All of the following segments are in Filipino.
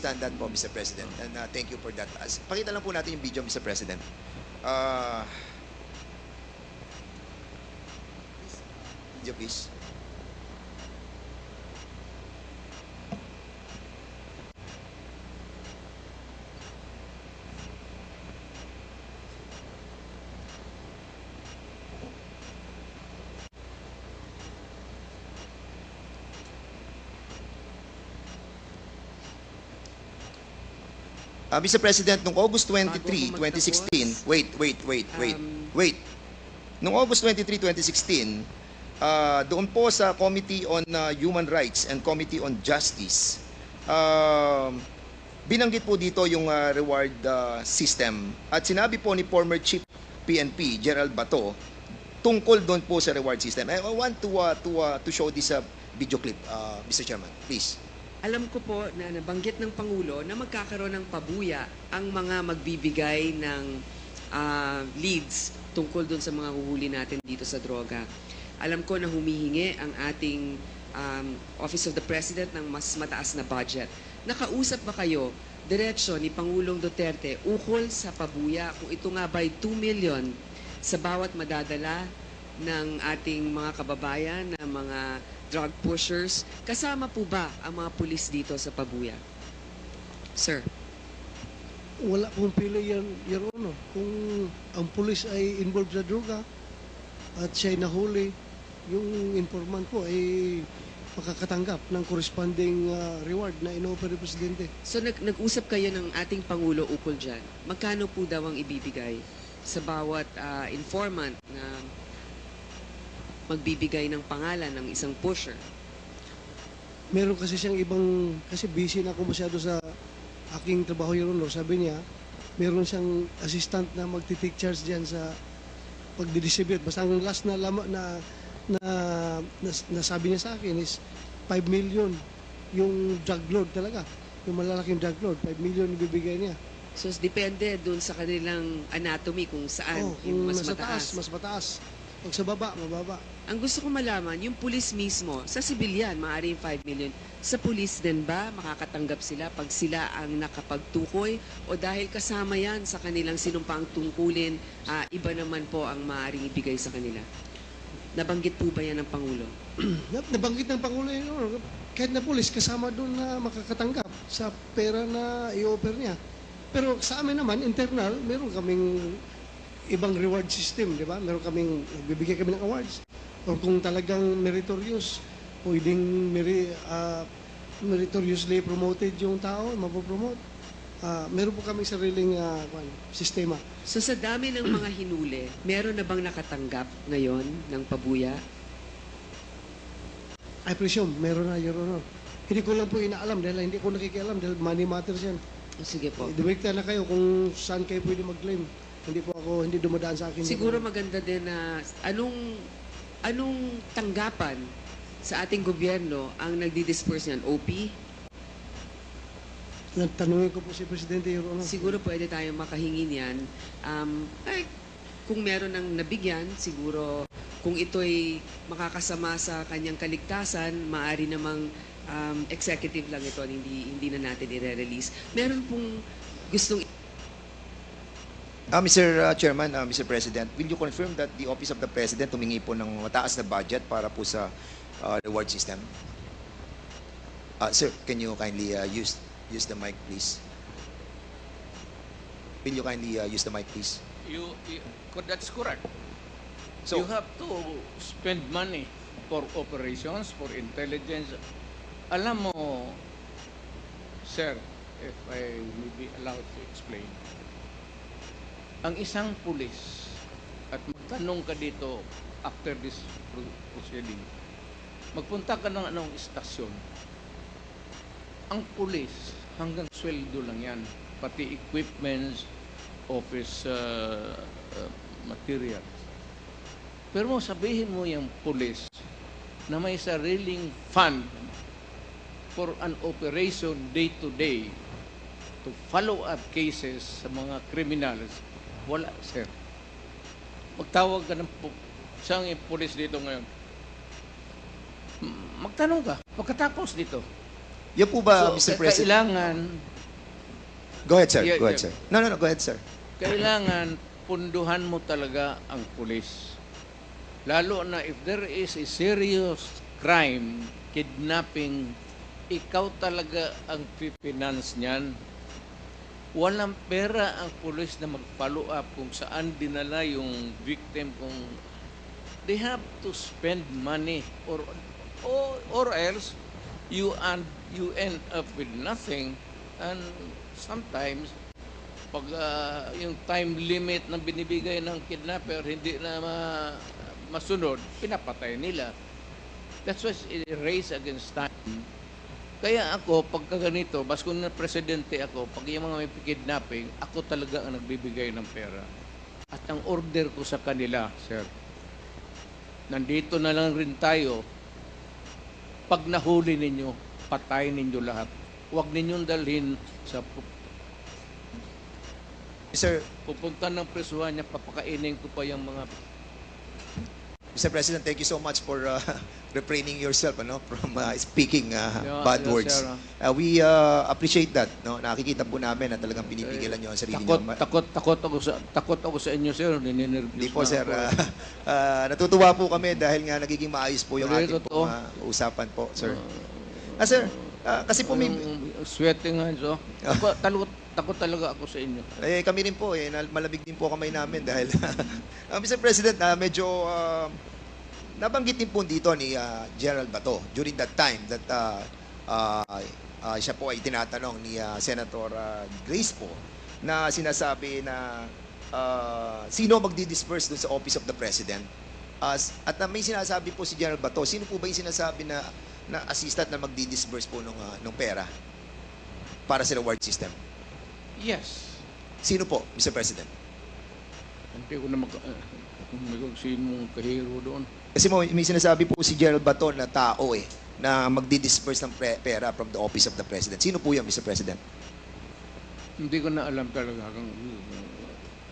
understand that po, Mr. President. And thank you for that. Pakita lang po natin yung video, Mr. President. Video, please. Mr. President, noong August 23, 2016, wait. Noong August 23, 2016, doon po sa Committee on Human Rights and Committee on Justice, binanggit po dito yung reward system. At sinabi po ni former Chief PNP, Gerald Bato, tungkol doon po sa reward system. I want to show this video clip, Mr. Chairman, please. Alam ko po na nabanggit ng Pangulo na magkakaroon ng pabuya ang mga magbibigay ng leads tungkol doon sa mga huhuli natin dito sa droga. Alam ko na humihingi ang ating Office of the President ng mas mataas na budget. Nakausap ba kayo, diretsyo ni Pangulong Duterte, ukol sa pabuya kung ito nga ba'y 2 million sa bawat madadala ng ating mga kababayan na mga drug pushers? Kasama po ba ang mga pulis dito sa pabuya? Sir. Wala pong pili yan, Your Honor. Kung ang pulis ay involved sa droga at siya'y nahuli, yung informant ko ay makakatanggap ng corresponding reward na ino-offer ng Presidente. So nag-usap kayo ng ating Pangulo ukol dyan. Magkano po daw ang ibibigay sa bawat informant na magbibigay ng pangalan ng isang pusher? Meron kasi siyang ibang, kasi busy na ako masyado sa aking trabaho, Your Honor. Sabi niya, meron siyang assistant na magti-take charge diyan sa pagdi-distribute. Basta ang last na sabi niya sa akin is 5 million yung drug load talaga. Yung malalaking drug load, 5 million ibibigay niya. So depende dun sa kanilang anatomy kung saan yung mas mataas. Mas mataas. Pag sa baba, mababa. Ang gusto ko malaman, yung pulis mismo, sa sibilyan, maaaring 5 million. Sa pulis din ba, makakatanggap sila pag sila ang nakapagtukoy? O dahil kasama yan sa kanilang sinumpang tungkulin, iba naman po ang maaaring ibigay sa kanila? Nabanggit po ba yan ng Pangulo? Nabanggit ng Pangulo yun. Kahit na pulis, kasama doon na makakatanggap sa pera na i-offer niya. Pero sa amin naman, internal, meron kaming ibang reward system, di ba? Meron kaming, bibigyan kami ng awards. O kung talagang meritorious, pwedeng meritoriously promoted yung tao, mapopromote. Meron po kaming sariling sistema. So sa dami ng mga hinuli, meron na bang nakatanggap ngayon ng pabuya? I presume, meron na, Your Honor. Hindi ko lang po inaalam dahil hindi ko nakikialam dahil money matters yan. Sige po. Direkta na kayo kung saan kayo pwede mag-claim. Hindi dumadaan sa akin. Siguro maganda din na anong tanggapan sa ating gobyerno ang nagdi-disperse niyan? OP? Tanungin ko po si Presidente, Your Honor. Siguro pwede tayong makahingi niyan. Kung meron ng nabigyan, siguro kung ito'y makakasama sa kanyang kaligtasan, maaari namang executive lang ito, hindi na natin i-release. Meron pong gustong... Mr. Chairman, Mr. President, will you confirm that the Office of the President humingi po ng mataas na budget para po sa reward system? Sir, can you kindly use the mic, please? Will you kindly use the mic, please? That's correct. So, you have to spend money for operations, for intelligence. Alam mo, sir, if I may be allowed to explain, ang isang pulis, at magtanong ka dito after this proceeding, magpunta ka ng anong istasyon, ang pulis, hanggang sweldo lang yan, pati equipments, office materials. Pero mo sabihin mo yung pulis na may sariling fund for an operation day-to-day to follow up cases sa mga criminals. Wala, sir. Magtawag ka ng siyang pulis dito ngayon. Magtanong ka, pagkatapos dito. yan po ba, So, Mr. President? kailangan Go ahead, sir. Yeah, Go ahead, yeah. sir. No, go ahead, sir. Kailangan punduhan mo talaga ang pulis. Lalo na if there is a serious crime, kidnapping, ikaw talaga ang pipinance niyan. Walang pera ang pulis na mag-follow up kung saan dinala yung victim, kung they have to spend money or else you end up with nothing. And sometimes pag yung time limit na binibigay ng kidnapper hindi na masunod, pinapatay nila. That's why it's a race against time. Kaya ako, pagka ganito, bas kung na presidente ako, pag yung mga may kidnapping, ako talaga ang nagbibigay ng pera. At ang order ko sa kanila, sir, nandito na lang rin tayo, pag nahuli ninyo, patayin ninyo lahat. Huwag ninyong dalhin sa Mr. pupunta ng presuhan niya, papakainin ko pa yung mga... Mr. President, thank you so much for refraining yourself from speaking bad yes, words. sir. We appreciate that. No? Nakikita po namin na talagang pinipigilan nyo ang sarili nyo. Takot ako sa inyo, sir. Hindi po, sir. Natutuwa po kami dahil nga nagiging maayos po yung Pero ating totoo. usapan po, sir. Sir, kasi po may... Sweating hands, oh. Takot talaga ako sa inyo. Kami rin po, malamig din po kamay namin dahil Mr. President, medyo nabanggit din po dito ni General Bato during that time that siya po ay tinatanong ni Senator Grace po na sinasabi na sino magdi-disperse dun sa Office of the President. At may sinasabi po si General Bato, sino po ba yung sinasabi na assistant na magdi-disperse po nung pera para sa reward system? Yes. Sino po, Mr. President? Hindi ko na sinong kahiro doon. Kasi may sinasabi po si General Bato na tao na magdi-disperse ng pera from the Office of the President. Sino po yan, Mr. President? Hindi ko na alam talaga.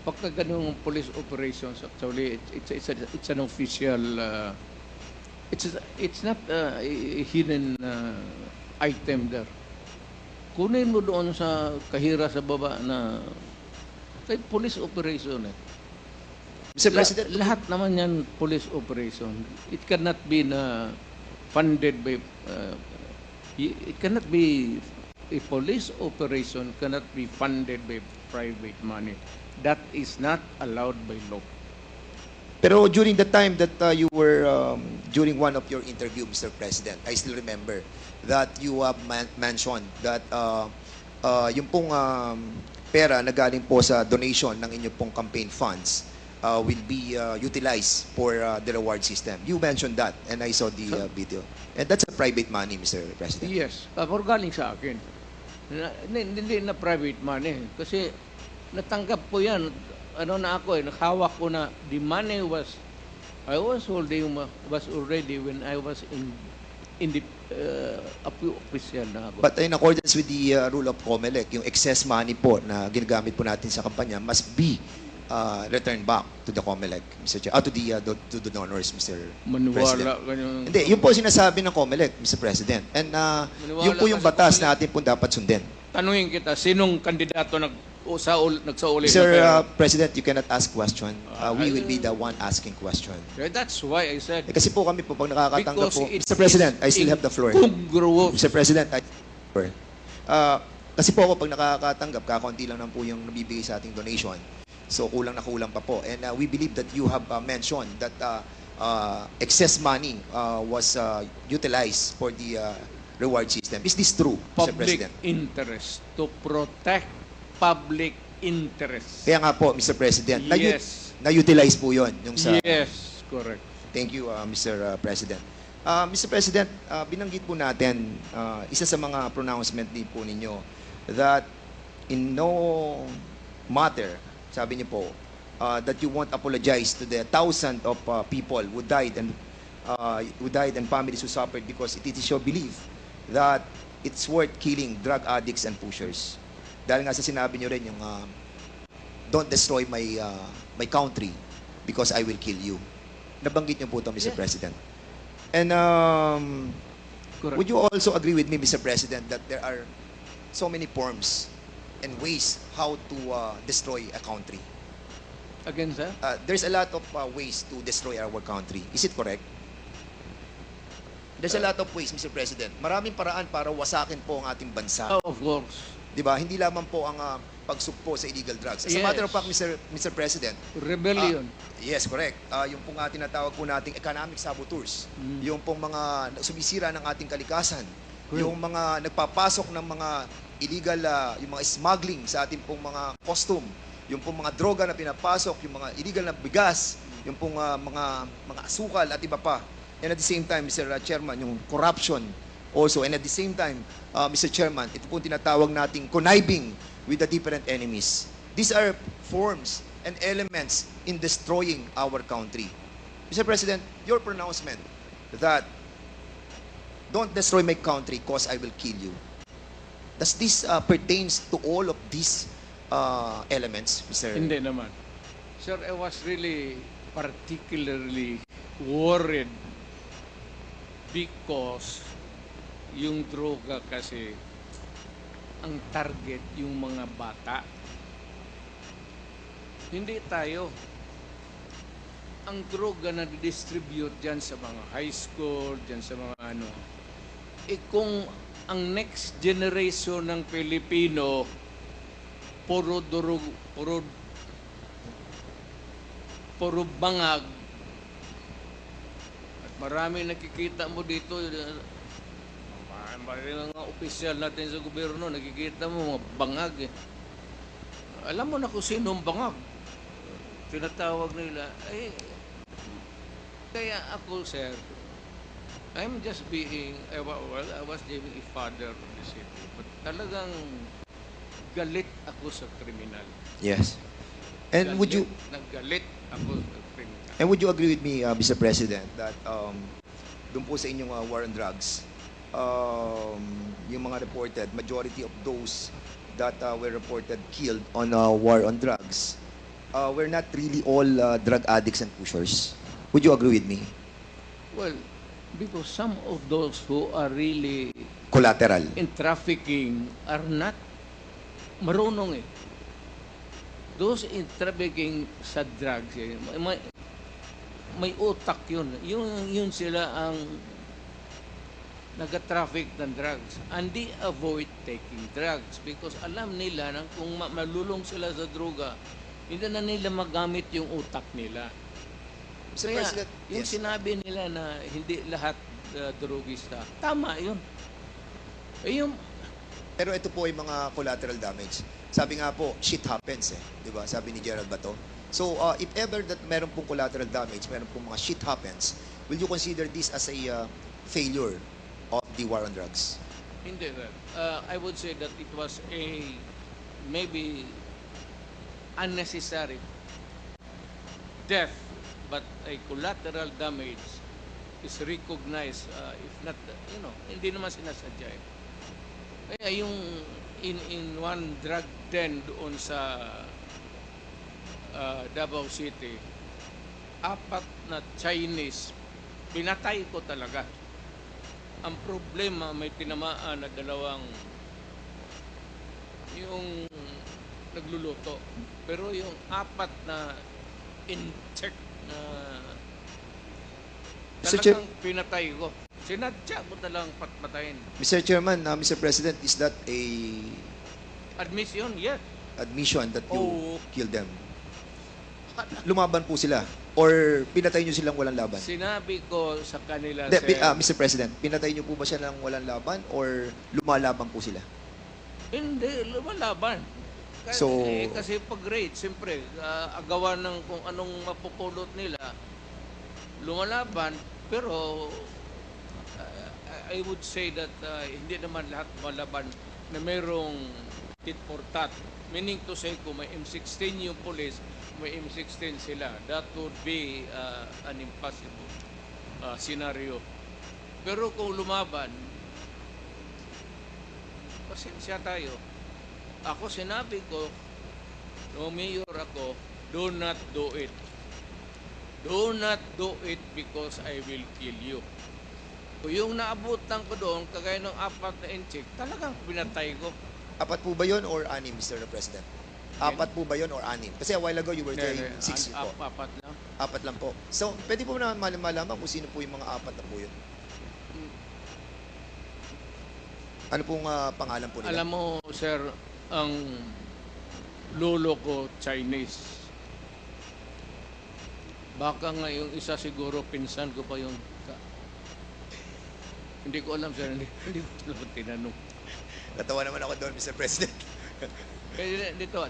Pagka ganung police operations, actually, it's an official, it's not a hidden item there. Kunin mo doon sa kahira sa baba na kay police operation Mr. President, lahat naman yan police operation. It cannot be funded by it cannot be a police operation cannot be funded by private money. That is not allowed by law. pero during the time that you were, during one of your interview, Mr. President, I still remember that you have mentioned that yung pong pera na galing po sa donation ng inyong pong campaign funds will be utilized for the reward system. You mentioned that, and I saw the video. And that's a private money, Mr. President. Yes, pero galing sa akin. Hindi na private money. Kasi natanggap ko yan. Nakahawak ko na the money I was holding was already when I was in the official na ako. But in accordance with the rule of COMELEC, yung excess money po na ginagamit po natin sa kampanya must be returned back to the COMELEC, Mr. Chair, to the donors, Mr. President. Maniwala ganyan. Hindi, yun po sinasabi ng COMELEC, Mr. President. And yun po yung kasi batas COMELEC. na atin po dapat sundin. Tanungin kita, sinong kandidato nagsauli? Mr. President, you cannot ask question. We will be the one asking question. That's why I said, Kasi po kami po, pag nakakatanggap Because po, it Mr. President, is I still have the floor. incongruous. Mr. President, kasi po ako, pag nakakatanggap, kakaunti lang po yung nabibigay sa ating donation. So, kulang na kulang pa po. And we believe that you have mentioned that excess money was utilized for the reward system. Is this true, Mr. Public President? interest. To protect public interest. Kaya nga po, Mr. President, Yes. na-utilize po yun. Yung sa, Yes, correct. Thank you, Mr. President. Mr. President, binanggit po natin, isa sa mga pronouncement din po ninyo, that in no matter, sabi niyo po, that you won't apologize to the thousands of people who died and families who suffered because it is your belief that it's worth killing drug addicts and pushers. Dahil nga sa sinabi niyo rin yung don't destroy my country because I will kill you. Nabanggit niyo po ito, Mr. Yeah. President. And Correct. would you also agree with me, Mr. President, that there are so many forms and ways how to destroy a country. Again, sir? There's a lot of ways to destroy our country. Is it correct? There's a lot of ways, Mr. President. Maraming paraan para wasakin po ang ating bansa. Oh, of course. Di ba? Hindi lamang po ang pagsugpo sa illegal drugs. As a Yes. matter of fact, Mr. President, Rebellion. yes, correct. Yung pong tinatawag po nating economic saboteurs, yung pong mga sumisira ng ating kalikasan, yung mga nagpapasok ng mga illegal, yung mga smuggling sa ating pong mga costume, yung pong mga droga na pinapasok, yung mga illegal na bigas, yung pong mga asukal at iba pa. And at the same time, Mr. Chairman, yung corruption also. And at the same time, Mr. Chairman, ito po tinatawag nating conniving with the different enemies. These are forms and elements in destroying our country. Mr. President, your pronouncement that don't destroy my country cause I will kill you. Does this pertains to all of these elements, Mr. Hindi naman. Sir, I was really particularly worried because yung droga kasi ang target yung mga bata. Hindi tayo. Ang droga na distribute dyan sa mga high school, dyan sa mga ano, kung ang next generation ng Pilipino puro durog, puro bangag, at marami nakikita mo dito, mga opisyal natin sa gobyerno, nakikita mo mga bangag eh. Alam mo na kung sino ang bangag. Tinatawag nila. Kaya ako, sir, I'm just being, well, I was being a father of the city. But talagang galit ako sa kriminal. Yes. And would you Naggalit ako sa kriminal. And would you agree with me, Mr. President, that doon po sa inyong war on drugs, yung mga reported, majority of those that were reported killed on war on drugs, were not really all drug addicts and pushers? Would you agree with me? Well, because some of those who are really Collateral. in trafficking are not marunong eh. Those in trafficking sa drugs, eh, may utak yun. Yun sila ang nag-traffic ng drugs. And they avoid taking drugs because alam nila na kung malulong sila sa droga, hindi na nila magamit yung utak nila. Mr. Kaya, President, yung yes. sinabi nila na hindi lahat drogista, tama yun. Yung Pero ito po ay mga collateral damage. Sabi nga po, shit happens eh. Di ba? Sabi ni Gerald Bato. So, if ever that meron pong collateral damage, meron pong mga shit happens, will you consider this as a failure of the war on drugs? Hindi, sir. I would say that it was a maybe unnecessary death, but a collateral damage is recognized, if not, hindi naman sinasadya eh. Kaya yung in one drug den doon sa Davao City, 4 na Chinese, pinatay ko talaga. Ang problema, may tinamaan na 2 yung nagluluto. Pero yung 4 na in-check na Mr. Chair- talagang pinatay ko. Sinadya ko talang patmatayin. Mr. Chairman, Mr. President, is that a Admission, yes. admission that you Oo. killed them? Lumaban po sila? Or pinatay nyo silang walang laban? Sinabi ko sa kanila, Hindi, sir, Mr. President, pinatay nyo po ba siya ng walang laban or lumalaban po sila? hindi, lumalaban. So- Kasi pag raid, siyempre, agawan ng kung anong mapupulot nila, lumalaban, pero I would say that hindi naman lahat malaban na mayroong tit for tat. Meaning to say, kung may M16 yung police, may M16 sila. That would be an impossible scenario. Pero kung lumaban, pasensya tayo. Ako sinabi ko, no mayor ako, do not do it. Do not do it because I will kill you. Kung yung naabutan ko doon, kagaya ng 4 na inchik, talagang pinatay ko. Apat po ba yun or anim, Mr. President? Apat po ba yun or anim? Kasi a while ago you were saying 6 po. Apat lang. Apat lang po. So, pwede po na malaman kung sino po yung mga apat na po yun. Ano pong pangalan po nila? Alam mo, sir, ang lolo ko Chinese. Baka nga yung isa siguro pinsan ko pa yung hindi ko alam, sir. Hindi ko alam tinanong. Natawa naman ako doon, Mr. President. Kaya dito,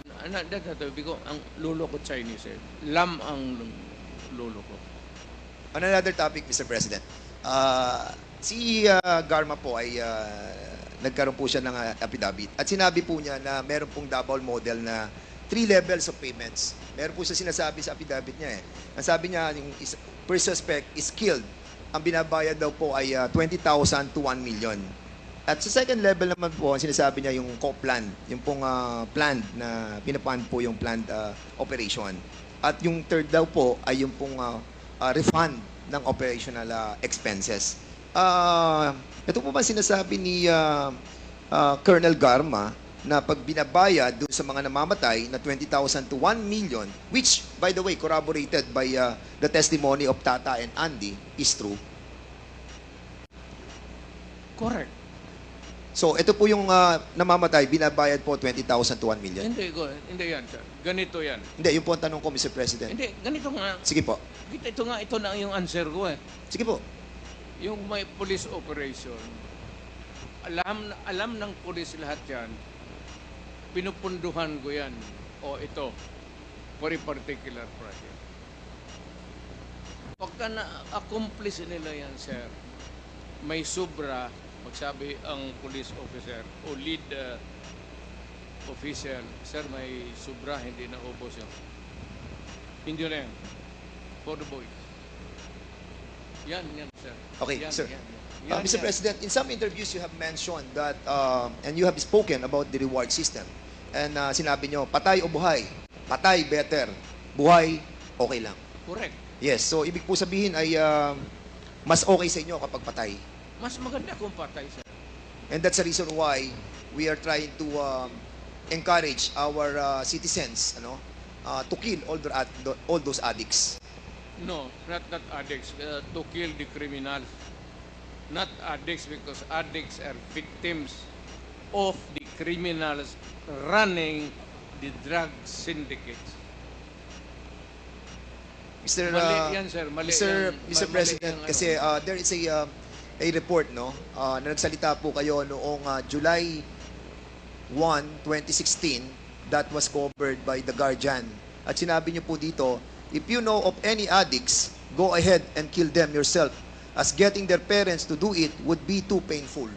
sabi ko, ang lolo ko Chinese. Lam ang lolo ko. On another topic, Mr. President. Si Garma po ay nagkaroon po siya ng affidavit. At sinabi po niya na meron pong double model na 3 levels of payments. Meron po siya sinasabi sa affidavit niya eh. Ang sabi niya, yung first suspect is killed. Ang binabayad daw po ay 20,000 to 1 million. At sa second level naman po, ang sinasabi niya yung co-plan, yung pong planned na pinapan po yung planned operation. At yung third daw po ay yung pong refund ng operational expenses. Ito po ba sinasabi ni Colonel Garma na pag binabayad doon sa mga namamatay na 20,000 to 1 million, which, by the way, corroborated by the testimony of Tata and Andy, is true? Correct. So, ito po yung namamatay, binabayad po 20,000 to 1 million. Hindi yan, sir. Ganito yan. Hindi, yung po ang tanong ko, Mr. President. Hindi, ganito nga. Sige po. Ito na yung answer ko eh. Sige po. Yung may police operation, alam ng police lahat yan, pinupunduhan ko yan, o ito, for a particular project. Pagka na-accomplish nila yan, sir, may sobra, magsabi ang police officer o lead official, sir, may sobra, hindi na ubos yun. Hindi na yan. For the boys. Yan, sir. Okay, yan, sir. Yan, Mr. President, in some interviews you have mentioned that, and you have spoken about the reward system. And sinabi nyo, patay o buhay? Patay, better. Buhay, okay lang. Correct. Yes, so ibig po sabihin ay mas okay sa inyo kapag patay. Mas maganda kung patay, sir. And that's the reason why we are trying to encourage our citizens to kill all those addicts. No, not addicts. To kill the criminals. Not addicts, because addicts are victims of the criminals running the drug syndicates. Mr. Mali yan, sir. Mali yan. Mr. Mali President, yung kasi there is a report na nagsalita po kayo noong July 1, 2016 that was covered by The Guardian. At sinabi niyo po dito, if you know of any addicts, go ahead and kill them yourself, as getting their parents to do it would be too painful.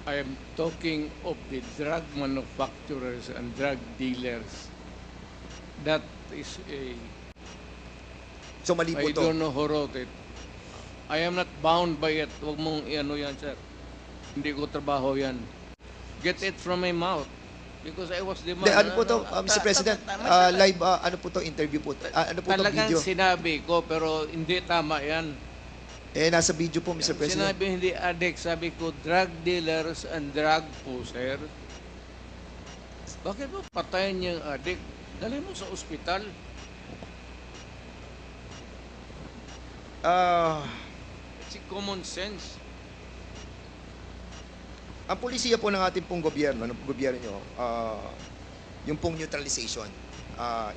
I am talking of the drug manufacturers and drug dealers. That is a... So mali po I to. don't know who wrote it. I am not bound by it. Huwag mong ano yan, sir. Hindi ko trabaho yan. Get it from my mouth. Because I was the man. Ano po to, Mr. President? Live, ano po to, interview po? Ano po to, Talagang video? sinabi ko, pero hindi tama yan. Nasa video po, Mr. President. Sinabi hindi addict, sabi ko drug dealers and drug pusher. Bakit mo patayin yung addict? Dali mo sa ospital. It's common sense. Ang polisiya po ng ating pong gobyerno, ng gobyerno nyo, yung pong neutralization,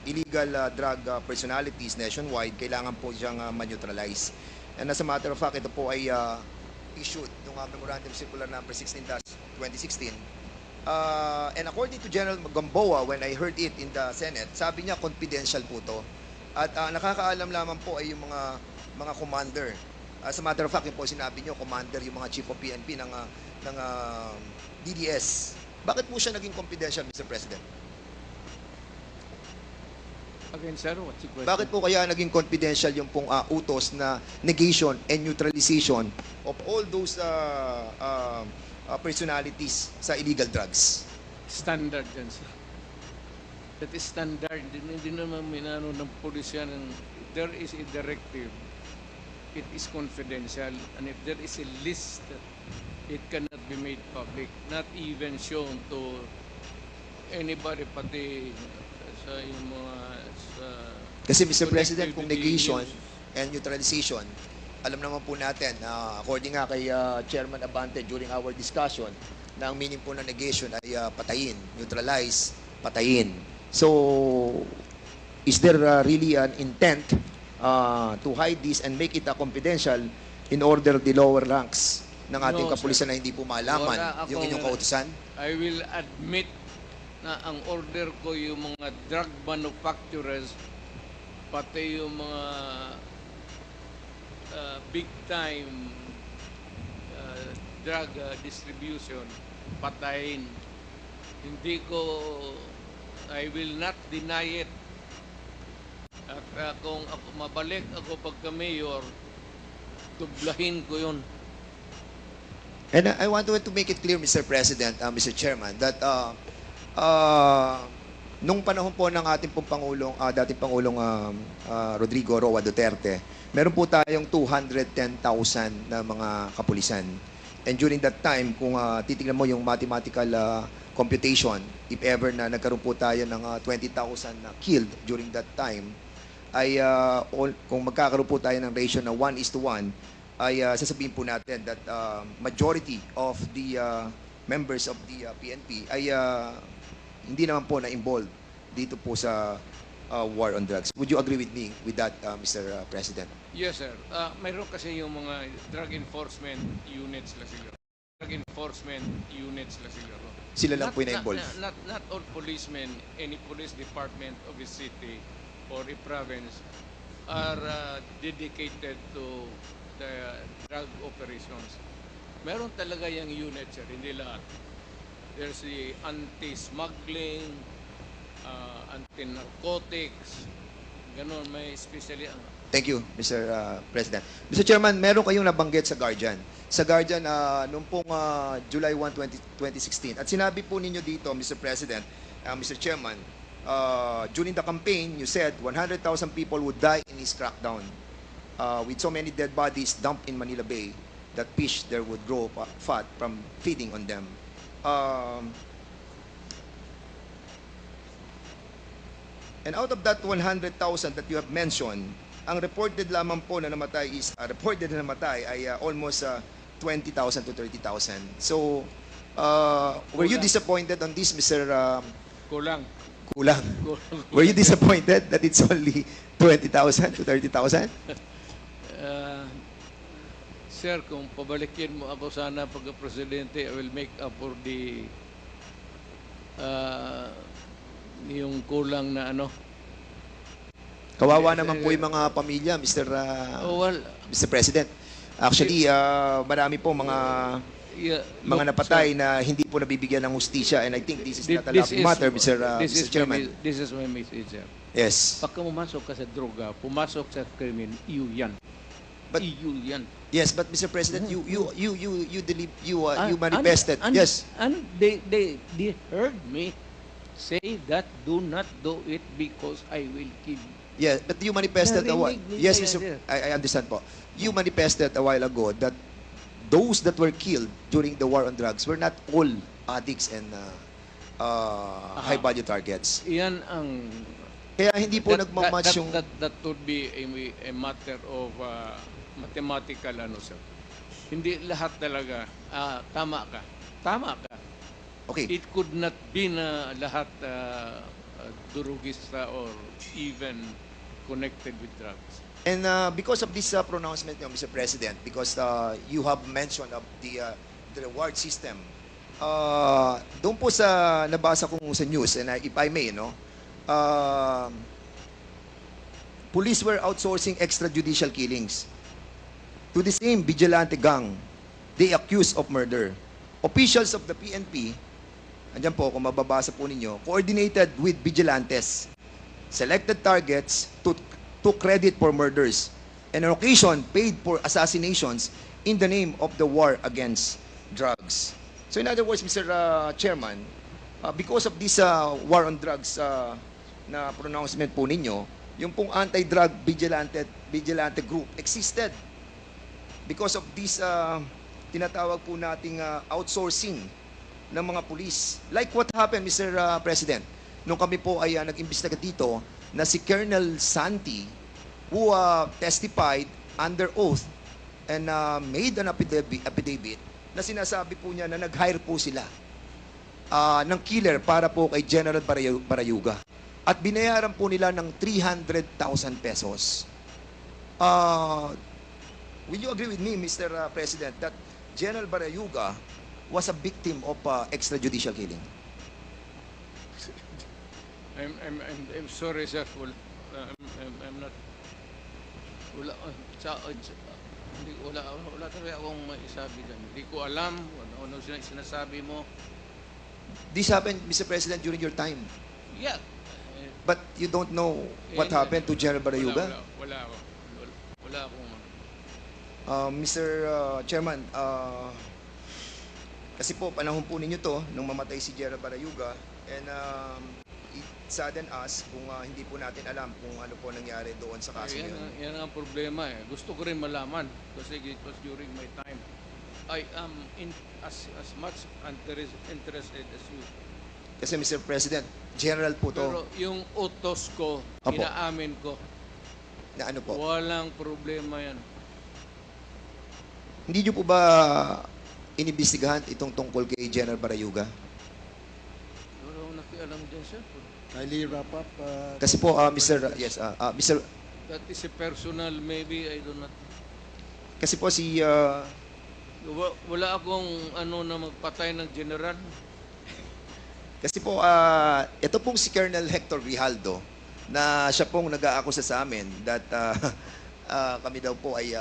illegal drug personalities nationwide, kailangan po siyang ma-neutralize. And as a matter of fact, ito po ay issued ng Memorandum Circular Number 16-2016. And according to General Gamboa, when I heard it in the Senate, sabi niya confidential po to. At nakakaalam lamang po ay yung mga commander. As a matter of fact, yun po sinabi niyo, commander, yung mga chief of PNP ng DDS. Bakit po siya naging confidential, Mr. President? Again, sir, what's the question? Bakit po kaya naging confidential yung pong utos na negation and neutralization of all those personalities sa illegal drugs? Standard yan, sir. That is standard. Hindi naman minano ng pulisya. There is a directive. It is confidential. And if there is a list, it cannot be be made public, not even shown to anybody, pati sa yung mga sa Kasi Mr. President, connected kung with the negation news. and neutralization, alam naman po natin, according nga kay Chairman Abante during our discussion, na ang meaning po ng negation ay patayin, neutralize, patayin. So, is there really an intent to hide this and make it confidential in order the lower ranks ng ating No, kapulisan sir. na hindi po malaman Wala yung inyong akong- kautusan? I will admit na ang order ko yung mga drug manufacturers, pati yung mga big time drug distribution, patayin. Hindi ko, I will not deny it. At kung ako, mabalik ako pagka mayor, tublahin ko yun. And I want to make it clear, Mr. President, Mr. Chairman, that nung panahon po ng ating pong Pangulong, dating Pangulong Rodrigo Roa Duterte, meron po tayong 210,000 na mga kapulisan. And during that time, kung titignan mo yung mathematical computation, if ever na nagkaroon po tayo ng 20,000 na killed during that time, ay kung magkakaroon po tayo ng ratio na 1:1, ay sasabihin po natin that majority of the members of the PNP ay hindi naman po na-involved dito po sa war on drugs. Would you agree with me with that, Mr. President? Yes, sir. Mayroon kasi yung mga drug enforcement units la siguro. Drug enforcement units la siguro. Sila lang po yung na-involved. Not all policemen, any police department of a city or a province are dedicated to the drug operations. Meron talaga yung unit, sir, hindi lahat. There's the anti-smuggling, anti-narcotics, ganun, may especially Thank you, Mr. President. Mr. Chairman, meron kayong nabanggit sa Guardian. Sa Guardian, noong pong July 1, 2016. At sinabi po ninyo dito, Mr. President, Mr. Chairman, during the campaign, you said 100,000 people would die in this crackdown. With so many dead bodies dumped in Manila Bay, that fish there would grow fat from feeding on them. And out of that 100,000 that you have mentioned, ang reported lamang po na namatay is ay almost 20,000 to 30,000. So, were you Kulang. disappointed on this, Mr. kulang. Kulang? Were you disappointed that it's only 20,000 to 30,000? Sir, kung pabalikin mo ako sana pagka-presidente, I will make up for the yung kulang na ano. Kawawa naman po yung mga pamilya, Mr. Well, Mr. President. Actually, marami po mga look, napatay sir, na hindi po nabibigyan ng hustisya, and I think this is not a laughing matter, Mr. Mr. Chairman. This is my message, sir. Yes. Pagka pumasok ka sa droga, pumasok sa krimen, iyo yan. But- iyo yan. Yes, but Mr. President, you manifested. Yes. And they heard me say that do not do it because I will kill you. Yeah, but you manifested a while. Narinig Yes, nila Mr. yan, I understand po. You manifested a while ago that those that were killed during the war on drugs were not all addicts and high value targets. Iyan ang Kaya hindi po nagmamatch yung that would be a matter of mathematical ano, sir. Hindi lahat talaga tama ka. Tama ka. okay. It could not be na lahat durugista or even connected with drugs. And because of this pronouncement, Mr. President, because you have mentioned of the reward system, doon po sa nabasa kong sa news, and if I may, police were outsourcing extrajudicial killings to the same vigilante gang they accused of murder. Officials of the PNP, andyan po, kung mababasa po ninyo, coordinated with vigilantes, selected targets to credit for murders, and on occasion paid for assassinations in the name of the war against drugs. So in other words, Mr. Chairman, because of this war on drugs na pronouncement po ninyo, yung pong anti-drug vigilante group existed because of this tinatawag po nating outsourcing ng mga pulis. Like what happened, Mr. President, nung kami po ay nag-imbestiga dito na si Colonel Santi, who testified under oath and made an affidavit na sinasabi po niya na nag-hire po sila ng killer para po kay General Barayuga. At binayaran po nila ng 300,000 pesos. Will you agree with me, Mr. President, that General Barayuga was a victim of extrajudicial killing? I'm sorry, sir. I'm not. Wala, wala talaga akong maisabi dyan. Hindi ko alam ano sinasabi mo. This happened, Mr. President, during your time. Yeah. But you don't know what happened to General Barayuga? Wala akong. Mr. Chairman, kasi po panahon po ninyo to nung mamatay si General Barayuga, and it saddened us kung hindi po natin alam kung ano po nangyari doon sa kaso Yan, yun. yan ang problema eh. Gusto ko rin malaman kasi it was during my time. I am as much interested as you. Kasi Mr. President, General po to. Pero yung utos ko, Apo. inaamin ko, Na ano po? walang problema yan. Hindi nyo po ba inimbestigahan itong tungkol kay General Barayuga? Wala akong nakialam dyan, sir. Kindly wrap up. Kasi po, Mr. That is a personal, maybe, I do not. Kasi po si Wala akong na magpatay ng general. Kasi po, ito pong si Colonel Hector Grijaldo, na siya pong nag-aakusa sa amin that kami daw po ay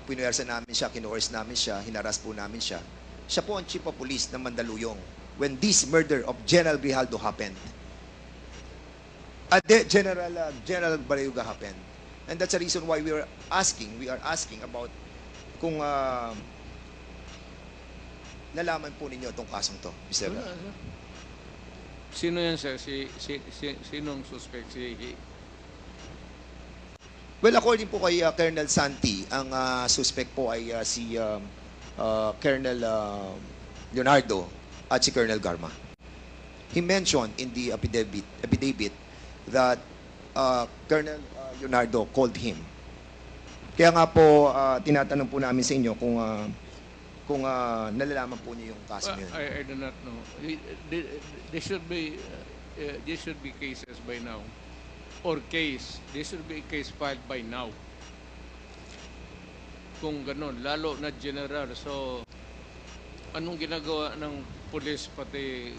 pinuwersa namin siya, kinuors namin siya, hinaras po namin siya. Siya po ang chief of police ng Mandaluyong when this murder of General Grijaldo happened. General Barayuga happened. And that's the reason why we are asking about kung nalaman po ninyo itong kasong to, Mr. Wala, sir. Sino yan, sir? Sinong suspect? Well, according po kay Colonel Santi, ang suspect po ay si Colonel Leonardo at si Colonel Garma. He mentioned in the affidavit that Colonel Leonardo called him. Kaya nga po, tinatanong po namin sa inyo kung nalalaman po niyo yung kaso niyo. I do not know. There should be cases by now. There should be a case filed by now. Kung ganun, lalo na general. So, anong ginagawa ng police pati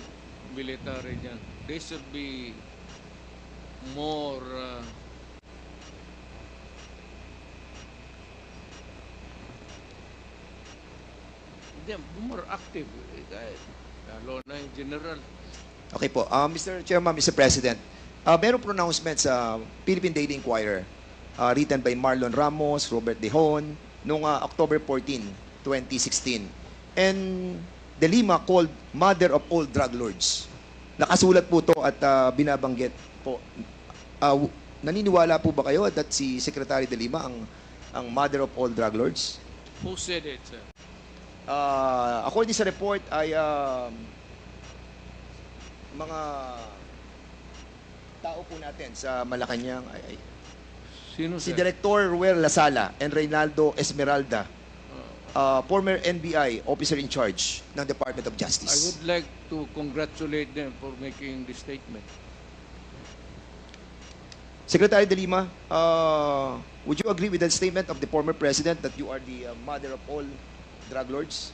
military dyan? There should be more more active. Lalo na yung general. Okay po. Mr. Chairman, Mr. President, merong pronouncement sa Philippine Daily Inquirer written by Marlon Ramos, Robert Dehon, noong October 14, 2016. And De Lima called mother of all drug lords. Nakasulat po to at binabanggit po. Naniniwala po ba kayo that si Secretary De Lima ang mother of all drug lords? Who said it, sir? According sa report ay mga tao po natin sa Malacanang ay Sino, si sir? Director Ruel Lasala and Reynaldo Esmeralda, former NBI officer in charge ng Department of I Justice. would like to congratulate them for making this statement. Secretary De Lima, would you agree with the statement of the former president that you are the mother of all drug lords?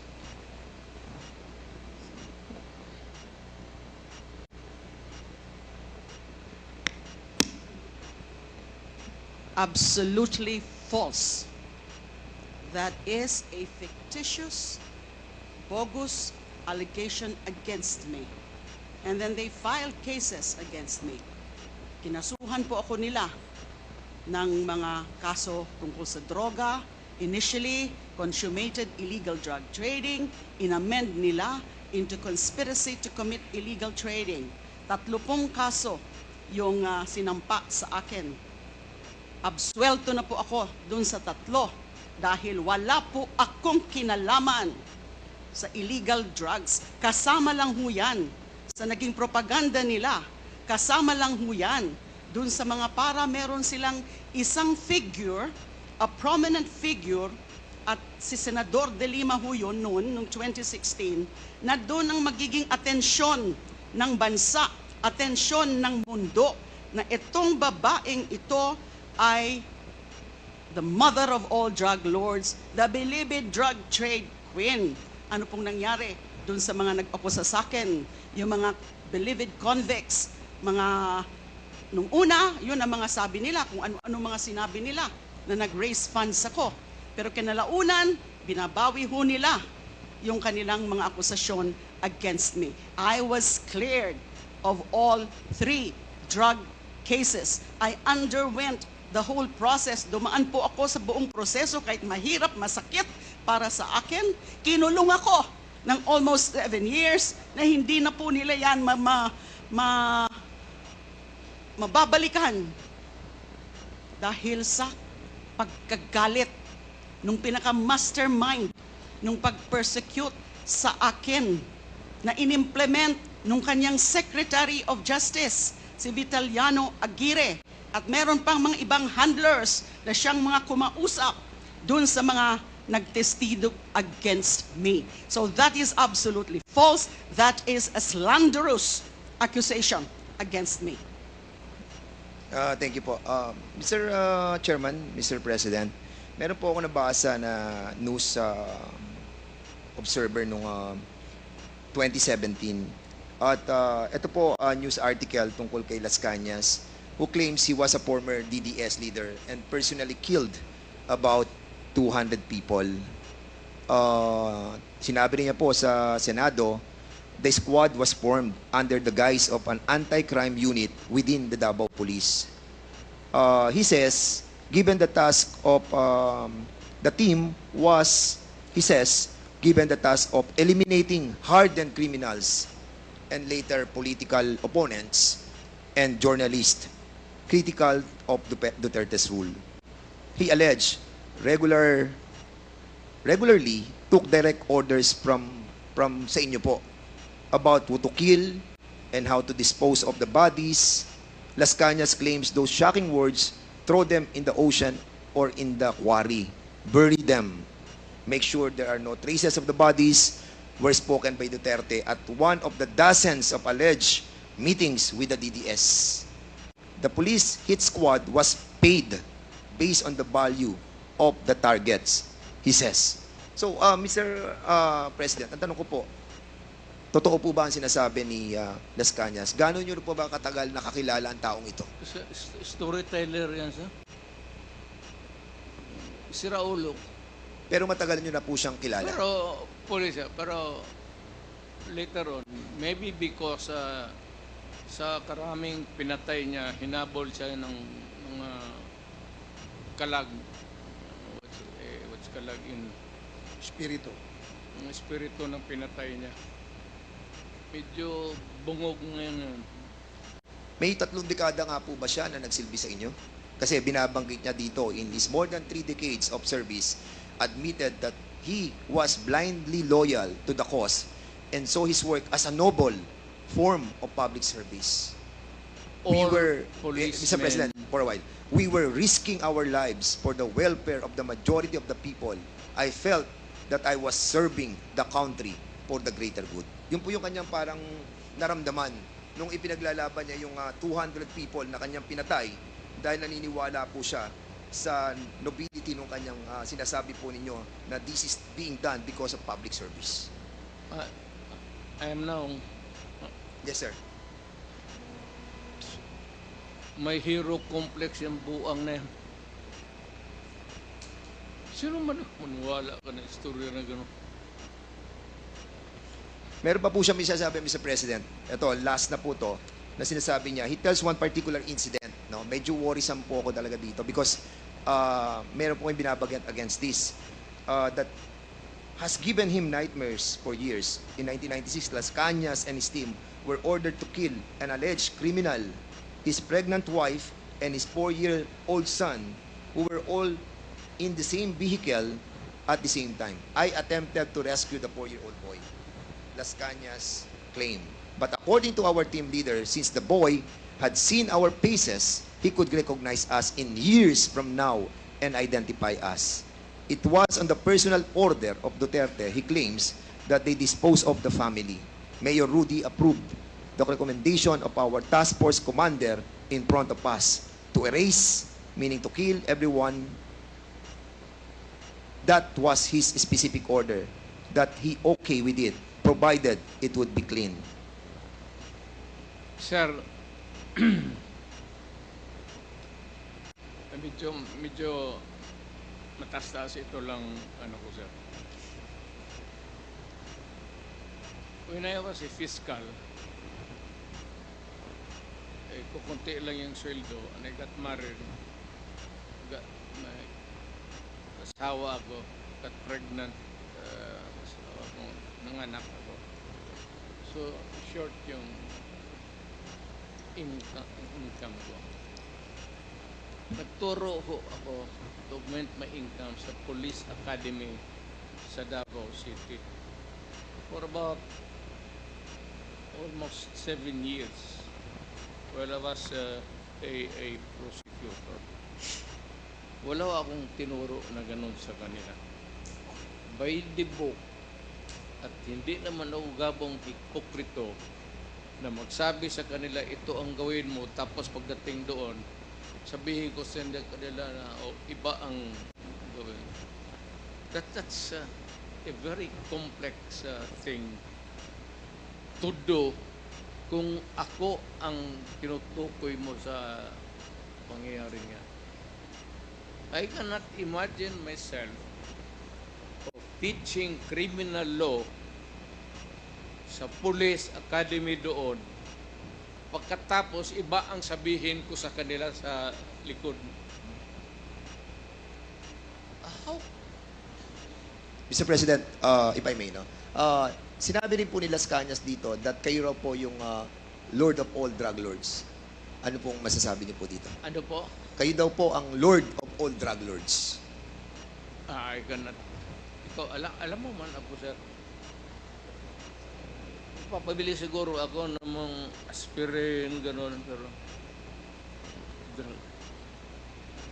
Absolutely false. That is a fictitious, bogus allegation against me. And then they filed cases against me. Kinasuhan po ako nila ng mga kaso tungkol sa droga. Initially, consummated illegal drug trading. Inamend nila into conspiracy to commit illegal trading. 30 kaso yung sinampa sa akin. Absuelto na po ako dun sa 3. dahil wala po akong kinalaman sa illegal drugs. Kasama lang ho yan sa naging propaganda nila. Kasama lang ho yan dun sa mga para meron silang isang figure, a prominent figure, at si Senador De Lima ho yun noon, noong 2016, na doon ang magiging atensyon ng bansa, atensyon ng mundo, na itong babaeng ito ay the mother of all drug lords, the beloved drug trade queen. Ano pong nangyari dun sa mga nag-akusa sa akin, yung mga beloved convicts, mga nung una, yun ang mga sabi nila, kung ano-ano mga sinabi nila, na nag-raise funds ako. Pero kinalaunan, binabawi ho nila yung kanilang mga akusasyon against me. I was cleared of all 3 drug cases. I underwent the whole process. Dumaan po ako sa buong proseso kahit mahirap, masakit para sa akin. Kinulong ako ng almost 7 years na hindi na po nila yan mababalikan dahil sa pagkagalit nung pinaka-mastermind nung pag-persecute sa akin na inimplement nung kanyang Secretary of Justice, si Vitaliano Aguirre. At meron pang mga ibang handlers na siyang mga kumausap dun sa mga nagtestigo against me. So that is absolutely false. That is a slanderous accusation against me. Thank you po. Mr. Chairman, Mr. President, meron po ako nabasa na news observer noong 2017. At ito po news article tungkol kay Las Cañas, who claims he was a former DDS leader and personally killed about 200 people. Sinabi niya po sa Senado, the squad was formed under the guise of an anti-crime unit within the Davao Police. He says, given the task of the team was, he says, given the task of eliminating hardened criminals and later political opponents and journalists critical of Duterte's rule. He alleged regularly took direct orders from sa inyo po about who to kill and how to dispose of the bodies. Las Cañas claims those shocking words, throw them in the ocean or in the quarry, bury them, make sure there are no traces of the bodies, were spoken by Duterte at one of the dozens of alleged meetings with the DDS. The police hit squad was paid based on the value of the targets, he says. So, Mr. President, ang tanong ko po, totoo po ba ang sinasabi ni Las Cañas? Gano'n nyo po ba katagal nakakilala ang taong ito? Storyteller yan, sir. Si Raulo. Pero matagal nyo na po siyang kilala. Pero, police, pero later on, maybe because sa karaming pinatay niya, hinabol siya ng mga kalag. What's kalag in? Espiritu. Ang espiritu ng pinatay niya. Medyo bungog ngayon. May 3 dekada nga po ba siya na nagsilbi sa inyo? Kasi binabanggit niya dito, in his more than 3 decades of service, admitted that he was blindly loyal to the cause and saw his work as a noble form of public service. Mr. President, for a while, we were risking our lives for the welfare of the majority of the people. I felt that I was serving the country for the greater good. Yun po yung kanyang parang naramdaman nung ipinaglalaban niya yung 200 people na kanyang pinatay dahil naniniwala po siya sa nobility nung kanyang sinasabi po ninyo na this is being done because of public service. I am now, Yes, sir. may hero complex yung buang na yan. Sino man maniwala ka na istorya na gano'n? Meron pa po siya sinasabi, Mr. President. Ito, last na po to, na sinasabi niya. He tells one particular incident. No? Medyo worrisome po ako talaga dito because meron po yung binabagat against this that has given him nightmares for years. In 1996, Las Cañas and his team were ordered to kill an alleged criminal, his pregnant wife, and his 4-year-old son, who were all in the same vehicle at the same time. I attempted to rescue the 4-year-old boy. Las Cañas claimed. But according to our team leader, since the boy had seen our faces, he could recognize us in years from now and identify us. It was on the personal order of Duterte, he claims, that they disposed of the family. Mayor Rudy approved the recommendation of our task force commander in front of us to erase, meaning to kill everyone. That was his specific order, that he okay with it, provided it would be clean. Sir, medyo matastas ito lang ano ko, sir. When I was a fiscal, kukunti lang yung sweldo, and I got married, may asawa ako, got pregnant, nanganak ako. So, short yung income ko. Nagturo ho ako to augment my income sa Police Academy sa Davao City for about almost 7 years while I was a prosecutor. Wala akong tinuro na ganun sa kanila. By the book, at hindi naman ako gabong hipokrito na magsabi sa kanila, ito ang gawin mo, tapos pagdating doon, sabihin ko sa kanila na iba ang gawin. That's a very complex thing to do kung ako ang tinutukoy mo sa pangyayari niya. I cannot imagine myself of teaching criminal law sa Police Academy doon. Pagkatapos, iba ang sabihin ko sa kanila sa likod. How? Mr. President, if I may, no? Sinabi rin po ni Las Cañas dito that kayo raw po yung Lord of all drug lords. Ano pong masasabi niyo po dito? Ano po? Kayo daw po ang Lord of all drug lords. I cannot. Ikaw, alam mo man ako, sir. Papabili siguro ako ng mga aspirin, gano'n, pero